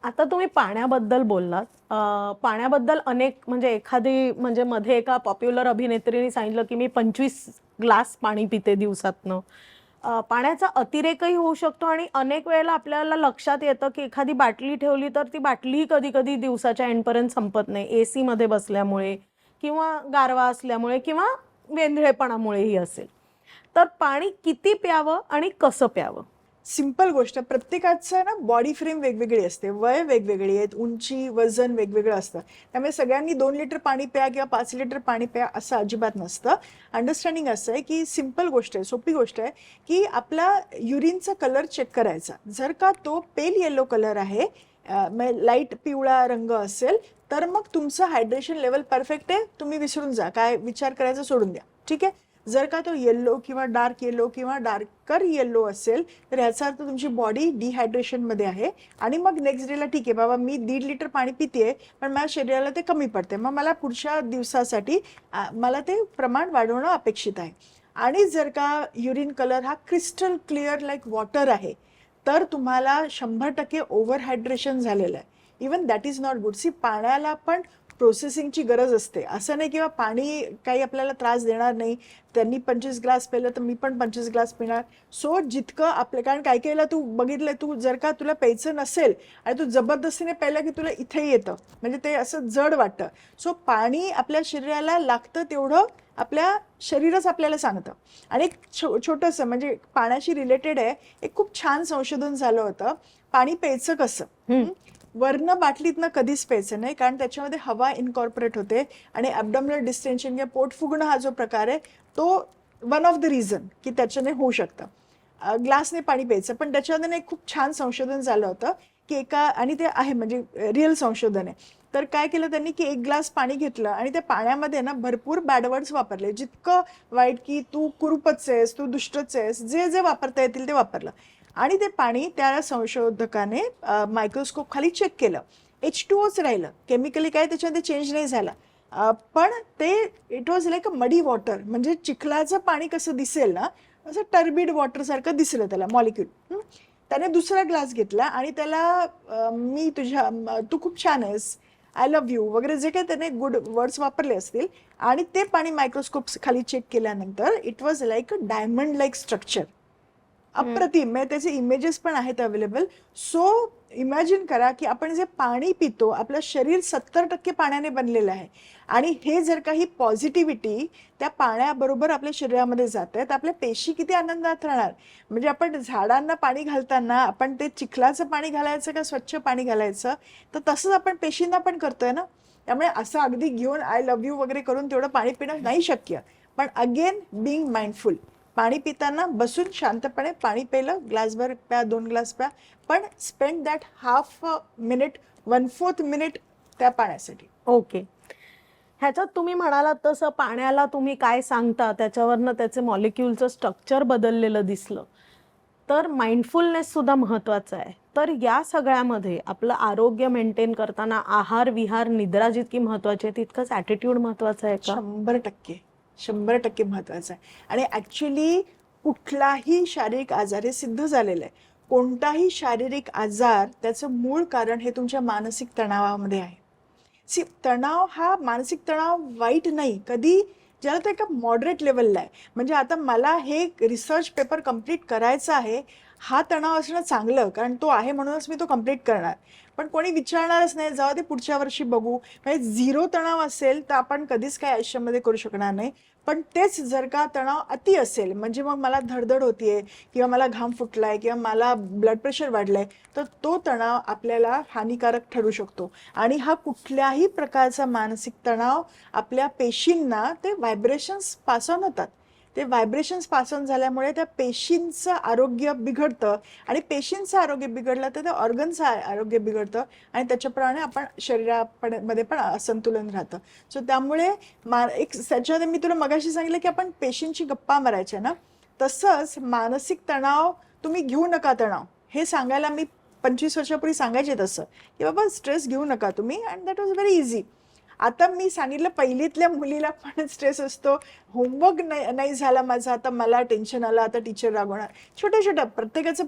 आता तुम्ही पाण्याबद्दल बोललात. पाण्याबद्दल म्हणजे मध्ये एका पॉप्युलर अभिनेत्रीने सांगितलं की मी 25 ग्लास पाणी पिते दिवसातनं. पाण्याचा अतिरेकही होऊ शकतो आणि अनेक वेळेला आपल्याला लक्षात येतं की एखादी बाटली ठेवली तर ती बाटलीही कधी कधी दिवसाच्या एंडपर्यंत संपत नाही, AC मध्ये बसल्यामुळे किंवा गारवा असल्यामुळे किंवा वेंधळेपणामुळेही असेल. तर पाणी किती प्यावं आणि कसं प्यावं? सिंपल गोष्ट, प्रत्येकाचं ना बॉडी फ्रेम वेगवेगळी असते, वय वेगवेगळी आहेत, उंची वजन वेगवेगळं असतं. त्यामुळे सगळ्यांनी 2 लिटर पाणी प्या किंवा 5 लिटर पाणी प्या असं अजिबात नसतं. अंडरस्टँडिंग असं आहे की सिंपल गोष्ट आहे, सोपी गोष्ट आहे की आपला युरिनचा कलर चेक करायचा. जर का तो पेल येलो कलर आहे, लाईट पिवळा रंग असेल, तर मग तुमचं हायड्रेशन लेवल परफेक्ट आहे, तुम्ही विसरून जा, काय विचार करायचा सोडून द्या, ठीक आहे. जर का तो येल्लो किंवा डार्क येल्लो किंवा डार्कर येल्लो असेल तर याचा अर्थ तुमची बॉडी डिहायड्रेशनमध्ये आहे. आणि मग नेक्स्ट डेला ठीक आहे बाबा, मी 1.5 लिटर पाणी पिते पण माझ्या शरीराला ते कमी पडते, मग मला पुढच्या दिवसासाठी मला ते प्रमाण वाढवणं अपेक्षित आहे. आणि जर का युरिन कलर हा क्रिस्टल क्लिअर लाईक वॉटर आहे, तर तुम्हाला 100% ओव्हर हायड्रेशन झालेलं आहे. Even that is not good. पाण्याला पण प्रोसेसिंगची गरज असते. असं नाही किंवा पाणी काही आपल्याला त्रास देणार नाही, त्यांनी 25 ग्लास पिलं तर मी पण 25 ग्लास पिणार. सो जितकं आपलं, कारण काही वेळेला तू बघितलं, तू जर का तुला प्यायचं नसेल आणि तू जबरदस्तीने प्यायलं की तुला इथे येतं, म्हणजे ते असं जड वाटतं. सो पाणी आपल्या शरीराला लागतं तेवढं आपल्या शरीरच आपल्याला सांगतं. आणि एक छोटंसं म्हणजे पाण्याशी रिलेटेड आहे, एक खूप छान संशोधन झालं होतं. पाणी प्यायचं कसं, वरनं बाटलीतनं कधीच प्यायचं नाही, कारण त्याच्यामध्ये हवा इनकॉर्पोरेट होते आणि ॲब्डॉमिनल डिस्टेन्शन किंवा पोट फुगणं हा जो प्रकार आहे तो वन ऑफ द रिझन की त्याच्याने होऊ शकतं. ग्लासने पाणी प्यायचं. पण त्याच्यामध्ये एक खूप छान संशोधन झालं होतं की आणि ते आहे म्हणजे रिअल संशोधन आहे तर काय केलं त्यांनी की एक ग्लास पाणी घेतलं आणि त्या पाण्यामध्ये ना भरपूर बॅड वर्ड्स वापरले, जितकं वाईट की तू कुरूपच आहेस, तू दुष्टच आहेस, जे जे वापरता येतील ते वापरलं. आणि ते पाणी त्या संशोधकाने मायक्रोस्कोप खाली चेक केलं. H2Oच राहिलं, केमिकली काय त्याच्यामध्ये चेंज नाही झाला. पण ते इट वॉज लाईक अ मडी वॉटर, म्हणजे चिखलाचं पाणी कसं दिसेल ना असं टर्बिड वॉटर सारखं दिसलं त्याला मॉलिक्यूल. त्याने दुसरा ग्लास घेतला आणि त्याला मी तू खूप छान आहेस, आय लव्ह यू वगैरे जे काही त्याने गुड वर्ड्स वापरले असतील, आणि ते पाणी मायक्रोस्कोप खाली चेक केल्यानंतर it was like a diamond like structure. अप्रतिम, म्हणजे त्याचे इमेजेस पण आहेत अवेलेबल. सो इमॅजिन करा की आपण जे पाणी पितो, आपलं शरीर 70% पाण्याने बनलेलं आहे, आणि हे जर काही पॉझिटिव्हिटी त्या पाण्याबरोबर आपल्या शरीरामध्ये जात आहे तर आपल्या पेशी किती आनंदात राहणार. म्हणजे आपण झाडांना पाणी घालताना आपण ते चिखलाचं पाणी घालायचं का स्वच्छ पाणी घालायचं, तर तसंच आपण पेशींना पण करतोय ना. त्यामुळे असं अगदी घेऊन आय लव्ह यू वगैरे करून तेवढं पाणी पिणं नाही शक्य. पण अगेन बिंग माइंडफुल, पाणी पिताना बसून शांतपणे पाणी प्यायलं, ग्लासभर प्या, 2 ग्लास प्या, पण spend that half minute, 1/4 minute त्या पाण्यासाठी. ओके. ह्याच्यात तुम्ही म्हणालात तसं पाण्याला तुम्ही काय सांगता त्याच्यावरनं त्याचे मॉलिक्युलचं स्ट्रक्चर बदललेलं दिसलं, तर माइंडफुलनेस सुद्धा महत्त्वाचा आहे. तर या सगळ्यामध्ये आपलं आरोग्य मेंटेन करताना आहार विहार निद्रा जितकी महत्त्वाची आहे तितकंच ॲटिट्यूड महत्त्वाचं आहे का? 100% महत्वाचं आहे. आणि ॲक्च्युली कुठलाही शारीरिक आजार हे सिद्ध झालेलं आहे. कोणताही शारीरिक आजार त्याचं मूळ कारण हे तुमच्या मानसिक तणावामध्ये आहे. तणाव हा मानसिक तणाव वाईट नाही कधी, ज्याला तो एका मॉडरेट लेवलला आहे. म्हणजे आता मला हे रिसर्च पेपर कम्प्लीट करायचा आहे, हा तणाव असणं चांगलं, कारण तो आहे म्हणूनच मी तो कम्प्लीट करणार. पण कोणी विचारणारच नाही, जाऊ दे पुढच्या वर्षी बघू. म्हणजे 0 तणाव असेल तर आपण कधीच काय आयुष्यामध्ये करू शकणार नाही. पण तेच जर का तणाव अति असेल, म्हणजे मग मला धडधड होतीये, किंवा मला घाम फुटलाय, किंवा मला ब्लड प्रेशर वाढलंय, तर तो तणाव आपल्याला हानिकारक ठरू शकतो. आणि हा कुठल्याही प्रकारचा मानसिक तणाव आपल्या पेशींना ते व्हायब्रेशन्स पास ऑन होतात. ते व्हायब्रेशन्स पास ऑन झाल्यामुळे त्या पेशींचं आरोग्य बिघडतं, आणि पेशींचं आरोग्य बिघडलं तर त्या ऑर्गनचं आरोग्य बिघडतं, आणि त्याच्याप्रमाणे आपण शरीरामध्ये पण असंतुलन राहतं. सो त्यामुळे एक त्याच्यामध्ये मी तुला मगाशी सांगितलं की आपण पेशींची गप्पा मारायच्या ना, तसंच मानसिक तणाव तुम्ही घेऊ नका. तणाव हे सांगायला मी 25 वर्षापूर्वी सांगायचे तसं, की बाबा स्ट्रेस घेऊ नका तुम्ही, and that was very easy. आता मी सांगितलं पहिलीतल्या मुलीला पण स्ट्रेस असतो, होमवर्क नाही झाला माझा, आता मला टेन्शन आलं, आता टीचर रागवणार. छोट्या छोट्या प्रत्येकाचं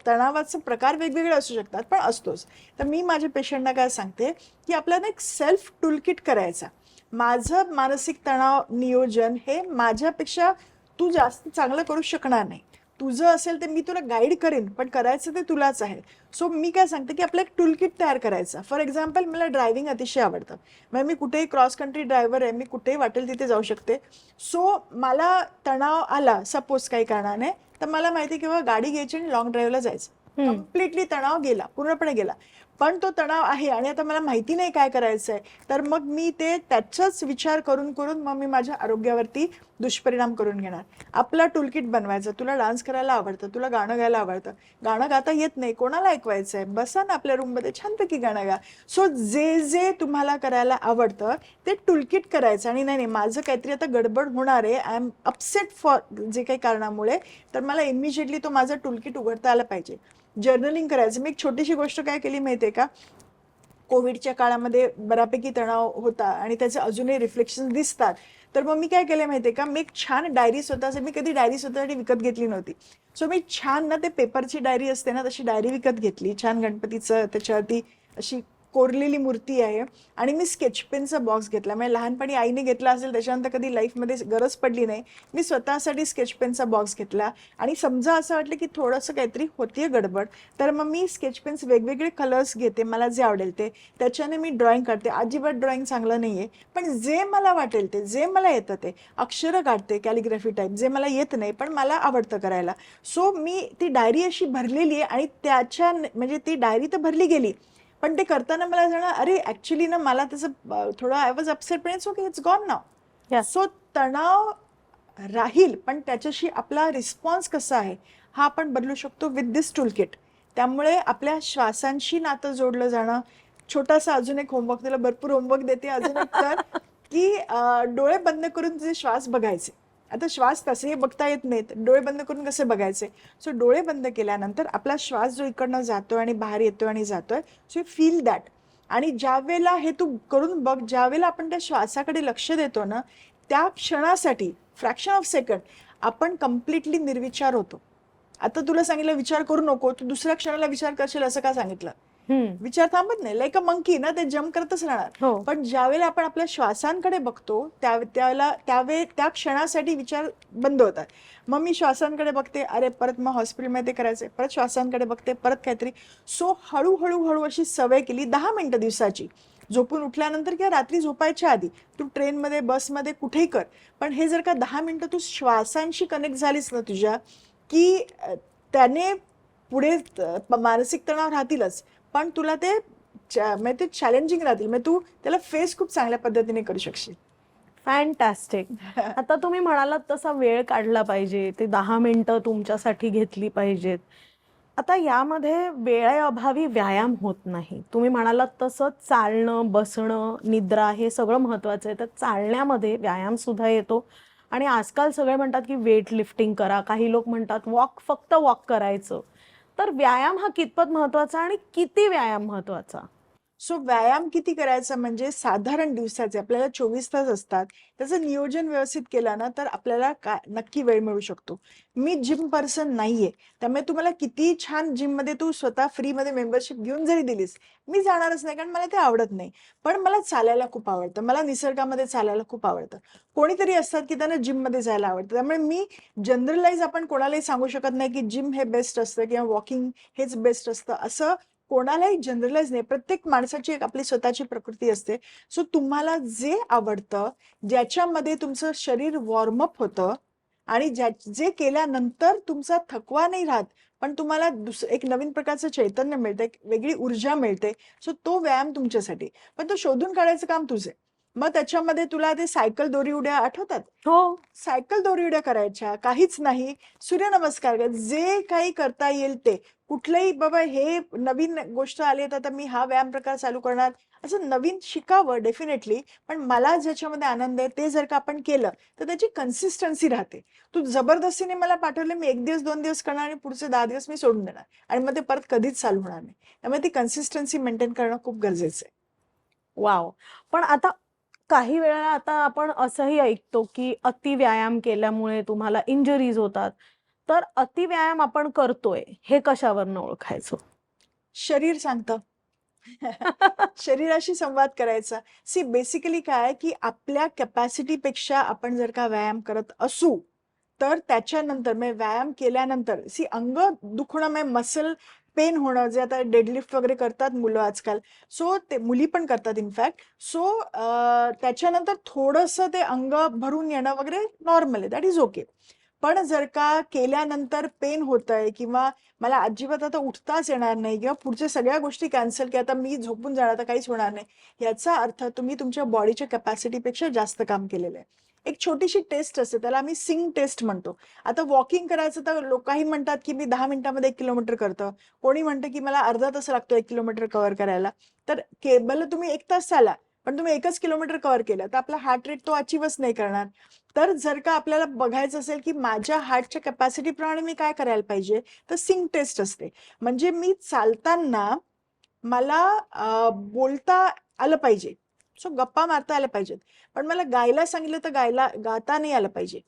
तणावाचं प्रकार वेगवेगळे असू शकतात, पण असतोच. तर मी माझ्या पेशंटना काय सांगते की आपल्याला एक सेल्फ टूलकिट करायचा. माझं मानसिक तणाव नियोजन हे माझ्यापेक्षा तू जास्त चांगलं करू शकणार नाही. तुझं असेल ते मी तुला गाईड करेन, पण करायचं ते तुलाच आहे. सो मी काय सांगते की आपलं एक टूलकिट तयार करायचं. फॉर एक्झाम्पल मला ड्रायव्हिंग अतिशय आवडतं, म्हणजे मी कुठेही क्रॉस कंट्री ड्रायव्हर आहे, मी कुठेही वाटेल तिथे जाऊ शकते. सो मला तणाव आला सपोज काही कारणाने, तर मला माहिती आहे की गाडी घ्यायची आणि लॉंग ड्राईव्हला जायचं. कम्प्लिटली तणाव गेला, पूर्णपणे गेला. पण तो तणाव आहे आणि आता मला माहिती नाही काय करायचं आहे, तर मग मी ते त्याचाच विचार करून करून मग मी माझ्या आरोग्यावरती दुष्परिणाम करून घेणार. आपला टूलकिट बनवायचं. तुला डान्स करायला आवडतं, तुला गाणं गायला आवडतं, गाणं गाता येत नाही, कोणाला ऐकवायचं आहे, बसा ना आपल्या रूममध्ये छानपैकी गाणं गा. सो जे जे तुम्हाला करायला आवडतं ते टूलकिट करायचं. आणि नाही माझं काहीतरी आता गडबड होणार आहे, आय एम अपसेट फॉर जे काही कारणामुळे, तर मला इमिजिएटली तो माझं टूलकिट उघडता आलं पाहिजे. जर्नलिंग करायचं. मी एक छोटीशी गोष्ट काय केली माहिती आहे का, कोविडच्या काळामध्ये बऱ्यापैकी तणाव होता आणि त्याचे अजूनही रिफ्लेक्शन दिसतात. तर मग मी काय केलं माहिती आहे का, मी एक छान डायरी स्वतःसाठी, मी कधी डायरी स्वतःसाठी विकत घेतली नव्हती. सो मी छान ना ते पेपरची डायरी असते ना तशी डायरी विकत घेतली. छान गणपतीचं त्याच्यावरती अशी कोरलेली मूर्ती आहे, आणि मी स्केच पेनचा बॉक्स घेतला. म्हणजे लहानपणी आईने घेतला असेल, त्याच्यानंतर कधी लाईफमध्ये गरज पडली नाही. मी स्वतःसाठी स्केच पेनचा बॉक्स घेतला, आणि समजा असं वाटलं की थोडंसं काहीतरी होतीये गडबड, तर मग मी स्केच पेन्स वेगवेगळे कलर्स घेते, मला जे आवडेल ते, त्याच्याने मी ड्रॉइंग काढते. अजिबात ड्रॉइंग चांगलं नाही आहे, पण जे मला वाटेल ते, जे मला येतं ते, अक्षरं काढते कॅलिग्राफी टाईप, जे मला येत नाही पण मला आवडतं करायला. सो मी ती डायरी अशी भरलेली आहे, आणि त्याच्या म्हणजे ती डायरी तर भरली गेली, पण ते करताना मला जाणार अरे ॲक्च्युली ना मला त्याचं थोडं आय वॉज अपसेट, पण it's okay, it's gone now. So तणाव राहील, पण त्याच्याशी आपला रिस्पॉन्स कसा आहे हा आपण बदलू शकतो विथ दिस टूलकिट. त्यामुळे आपल्या श्वासांशी नातं जोडलं जाणं, छोटासा अजून एक होमवर्क, तुला भरपूर होमवर्क देते, अजून एक कर की डोळे बंद करून तुझे श्वास बघायचे. आता श्वास कसेही बघता येत नाहीत, डोळे बंद करून कसे बघायचे. सो डोळे बंद केल्यानंतर आपला श्वास जो इकडनं जातोय आणि बाहेर येतोय आणि जातोय, सो यू फील दॅट. आणि ज्या वेळेला हे तू करून बघ, ज्या वेळेला आपण त्या श्वासाकडे लक्ष देतो ना, त्या क्षणासाठी फ्रॅक्शन ऑफ सेकंड आपण कम्प्लिटली निर्विचार होतो. आता तुला सांगितलं विचार करू नको, तू दुसऱ्या क्षणाला विचार करशील असं का सांगितलं? विचार थांबत नाही, लाईक अ मंकी ना, ते जम्प करतच राहणार. हो. पण ज्यावेळेला आपण आपल्या श्वासांकडे बघतो त्यावेळेला त्या क्षणासाठी विचार बंद होतात. मग मी श्वासांकडे बघते, अरे परत मग हॉस्पिटलमध्ये ते करायचंय, परत श्वासांकडे बघते, परत काहीतरी. सो हळूहळू अशी सवय केली 10 मिनिटं दिवसाची, झोपून उठल्यानंतर किंवा रात्री झोपायच्या आधी. तू ट्रेनमध्ये, बसमध्ये, कुठेही कर, पण हे जर का 10 मिनिटं तू श्वासांशी कनेक्ट झालीस ना तुझ्या, की त्याने पुढे मानसिक तणाव राहतीलच, पण तुला ते म्हणजे चॅलेंजिंग राहतील, म्हणजे तू त्याला फेस खूप चांगल्या पद्धतीने करू शकशील. फॅन्टॅस्टिक. आता तुम्ही म्हणालात तसा वेळ काढला पाहिजे, ते 10 मिनिटं तुमच्यासाठी घेतली पाहिजेत. आता यामध्ये वेळेअभावी व्यायाम होत नाही. तुम्ही म्हणालात तसं चालणं, बसणं, निद्रा हे सगळं महत्वाचं आहे. तर चालण्यामध्ये व्यायाम सुद्धा येतो. आणि आजकाल सगळे म्हणतात की वेट लिफ्टिंग करा, काही लोक म्हणतात फक्त वॉक करायचं. तर व्यायाम हा कितपत महत्वाचा आणि किती व्यायाम महत्वाचा? सो व्यायाम किती करायचा म्हणजे साधारण दिवसाचे आपल्याला 24 तास असतात, त्याचं नियोजन व्यवस्थित केलं ना तर आपल्याला नक्की वेळ मिळू शकतो. मी जिम पर्सन नाहीये, त्यामुळे तुम्हाला किती छान जिम मध्ये तू स्वतः फ्रीमध्ये मेंबरशिप घेऊन जरी दिलीस, मी जाणारच नाही, कारण मला ते आवडत नाही. पण मला चालायला खूप आवडतं, मला निसर्गामध्ये चालायला खूप आवडतं. कोणीतरी असतात की त्यांना जिम मध्ये जायला आवडतं, त्यामुळे मी जनरलाइज आपण कोणालाही सांगू शकत नाही की जिम हे बेस्ट असतं किंवा वॉकिंग हेच बेस्ट असतं, असं कोणालाही जनरलाइज नाही. प्रत्येक माणसाची एक आपली स्वतःची प्रकृती असते. सो तुम्हाला जे आवडतं, ज्याच्यामध्ये तुमचं शरीर वॉर्मअप होतं आणि जे केल्यानंतर तुमचा थकवा नाही राहत, पण तुम्हाला एक नवीन प्रकारचं चैतन्य मिळतं, एक वेगळी ऊर्जा मिळते, सो तो व्यायाम तुमच्यासाठी. पण तो शोधून काढायचं काम तुझे. मग त्याच्यामध्ये तुला ते सायकल दोरी उड्या आठवतात? हो. सायकल दोरी उड्या करायच्या, काहीच नाही, सूर्यनमस्कार कर, जे काही करता येईल ते. कुठलंही बाबा हे नवीन गोष्ट आली तर आता मी हा व्यायाम प्रकार चालू करणार, असं नवीन शिकावं डेफिनेटली, पण मला ज्याच्यामध्ये आनंद आहे ते जर का आपण केलं तर त्याची कन्सिस्टन्सी राहते. तू जबरदस्तीने मला पाठवलं, मी 1 दिवस 2 दिवस करणार आणि पुढचे 10 दिवस मी सोडून देणार आणि मग ते परत कधीच चालू होणार नाही. त्यामुळे ती कन्सिस्टन्सी मेंटेन करणं खूप गरजेचं आहे. वाव. पण आता काही वेळा आता आपण असंही ऐकतो की अति व्यायाम केल्यामुळे तुम्हाला इंजरीज होतात. तर अति व्यायाम आपण करतोय हे कशावरनं ओळखायचं? शरीर सांगतं. शरीराशी संवाद करायचा. सी बेसिकली काय की आपल्या कॅपॅसिटीपेक्षा आपण जर का व्यायाम करत असू तर त्याच्यानंतर म्हणजे व्यायाम केल्यानंतर अंग दुखणं म्हणजे मसल पेन होणं, जे आता डेडलिफ्ट वगैरे करतात मुलं आजकाल, सो ते मुली पण करतात इनफॅक्ट. सो त्याच्यानंतर थोडंसं ते अंग भरून येणं वगैरे नॉर्मल आहे, दॅट इज ओके. पण जर का केल्यानंतर पेन होतंय किंवा मला अजिबात आता उठताच येणार नाही किंवा पुढच्या सगळ्या गोष्टी कॅन्सल, की आता मी झोपून जाणार, आता काहीच होणार नाही, याचा अर्थ तुम्ही तुमच्या बॉडीच्या कॅपॅसिटीपेक्षा जास्त काम केलेलं आहे. एक छोटीशी टेस्ट असते, त्याला आम्ही सिंग टेस्ट म्हणतो. आता वॉकिंग करायचं तर काही म्हणतात की मी 10 मिनिटामध्ये 1 किलोमीटर करतो, कोणी म्हणतं की मला अर्धा तास लागतो 1 किलोमीटर कव्हर करायला. तर केवळ तुम्ही 1 तास चाला, पण तुम्ही 1च किलोमीटर कव्हर केलं तर आपला हार्ट रेट तो अचीवच नाही करणार. तर जर का आपल्याला बघायचं असेल की माझ्या हार्टच्या कॅपॅसिटीप्रमाणे मी काय करायला पाहिजे, तर सिंग टेस्ट असते. म्हणजे मी चालताना मला बोलता आलं पाहिजे, सो गप्पा मारता आल्या पाहिजेत, पण मला गायला सांगितलं तर गाता नाही आलं पाहिजे.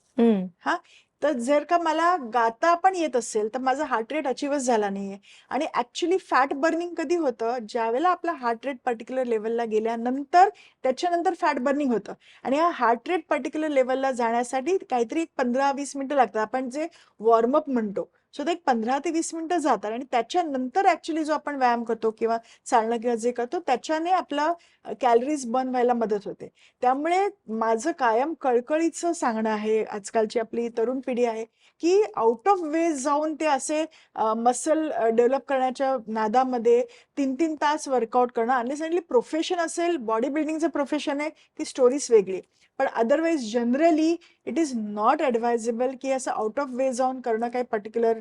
हा, तर जर का मला गाता पण येत असेल तर माझा हार्ट रेट अचीवच झाला नाहीये. आणि ऍक्च्युली फॅट बर्निंग कधी होतं, ज्यावेळेला आपला हार्ट रेट पर्टिक्युलर लेवलला गेल्यानंतर त्याच्यानंतर फॅट बर्निंग होतं. आणि हा हार्ट रेट पर्टिक्युलर लेवलला जाण्यासाठी काहीतरी 15-20 मिनिटं लागतात, आपण जे वॉर्मअप म्हणतो. सो ते एक 15 ते 20 मिनिटं जातात आणि त्याच्यानंतर ऍक्च्युली जो आपण व्यायाम करतो किंवा चालणं किंवा जे करतो त्याच्याने आपलं कॅलरीज बर्न व्हायला मदत होते. त्यामुळे माझं कायम कळकळीचं सांगणं आहे, आजकालची आपली तरुण पिढी आहे, की आउट ऑफ वे जाऊन ते असे मसल डेव्हलप करण्याच्या नादामध्ये 3-3 तास वर्कआउट करणं, अननेसेसरली प्रोफेशन असेल, बॉडी बिल्डिंगचं प्रोफेशन आहे, ती स्टोरीच वेगळी. पण otherwise generally it is not advisable की असं आउट ऑफ वे जाऊन करणं, काही पर्टिक्युलर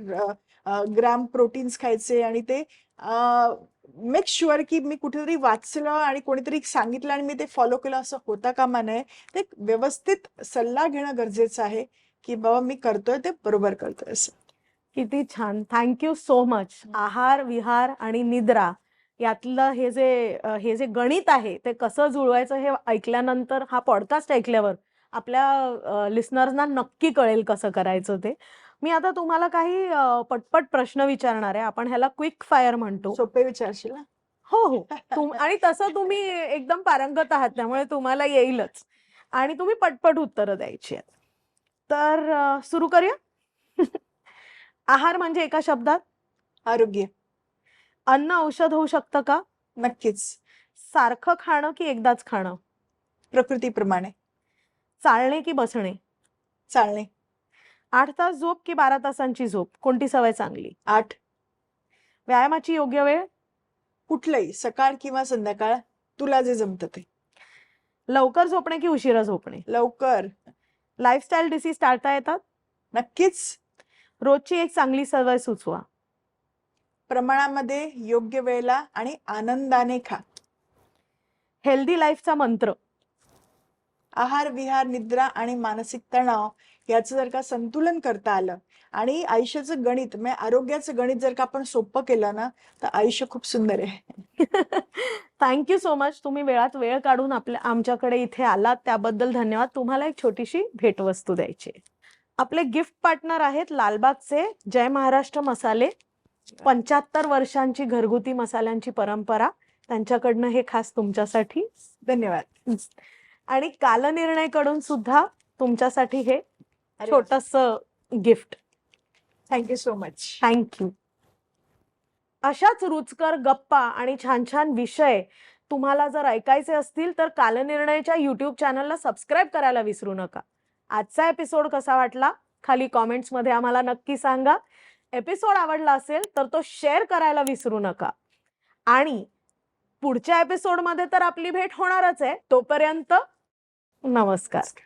ग्रॅम प्रोटीन्स खायचे आणि ते मेक शुअर की मी कुठेतरी वाचलं आणि कोणीतरी सांगितलं आणि मी ते फॉलो केलं असं होता कामा नये. ते व्यवस्थित सल्ला घेणं गरजेचं आहे की बाबा मी करतोय ते बरोबर करतोय असं. किती छान. Thank you so much. आहार, विहार आणि निद्रा यातलं हे जे गणित आहे ते कसं जुळवायचं हे ऐकल्यानंतर, हा पॉडकास्ट ऐकल्यावर आपल्या लिसनर्सना नक्की कळेल कसं करायचं ते. मी आता तुम्हाला काही पटपट प्रश्न विचारणार आहे. आपण ह्याला क्विक फायर म्हणतो. सोपे विचारशील ना. हो हो. आणि तसं तुम्ही एकदम पारंगत आहात त्यामुळे तुम्हाला येईलच. आणि तुम्ही पटपट उत्तरं द्यायची आहेत. तर सुरू करूया. आहार म्हणजे एका शब्दात? आरोग्य. अन्न औषध होऊ शकतं का? नक्कीच. सारखं खाणं की एकदाच खाणं? प्रकृतीप्रमाणे. चालणे की बसणे? चालणे. 8 तास झोप की 12 तासांची झोप? कोणती सवय चांगली? 8. व्यायामाची योग्य वेळ? कुठलंही, सकाळ किंवा संध्याकाळ, तुला जे जमतं ते. लवकर झोपणे की उशिरा झोपणे? लवकर. लाईफस्टाईल डिसीज टाळता येतात? नक्कीच. रोजची एक चांगली सवय सुचवा. प्रमाणामध्ये, योग्य वेळेला आणि आनंदाने खा. हेल्दी लाईफचा मंत्र? आहार, विहार, निद्रा आणि मानसिक तणाव याचं जर का संतुलन करता आलं आणि आयुष्याचं गणित म्हणजे आरोग्याचं गणित जर का आपण सोपं केलं ना, तर आयुष्य खूप सुंदर आहे. Thank you so much. तुम्ही वेळात वेळ काढून आमच्याकडे इथे आलात त्याबद्दल धन्यवाद. तुम्हाला एक छोटीशी भेटवस्तू द्यायची आहे. आपले गिफ्ट पार्टनर आहेत लालबागचे जय महाराष्ट्र मसाले. 75 वर्षांची घरगुती मसाल्यांची परंपरा. त्यांच्याकडनं हे खास तुमच्यासाठी. धन्यवाद. आणि कालनिर्णयकडून सुद्धा तुमच्यासाठी हे अरे वा. छोटंसं gift. Thank you so much. Thank you. अशाच रुचकर गप्पा आणि छान छान विषय तुम्हाला जर ऐकायचे असतील तर कालनिर्णयच्या YouTube चॅनलला सबस्क्राईब करायला विसरू नका. आजचा एपिसोड कसा वाटला खाली कॉमेंट्समध्ये आम्हाला नक्की सांगा. एपिसोड आवडला असेल तर तो शेअर करायला विसरू नका. आणि पुढच्या एपिसोडमध्ये तर आपली भेट होणारच आहे. तोपर्यंत नमस्कार.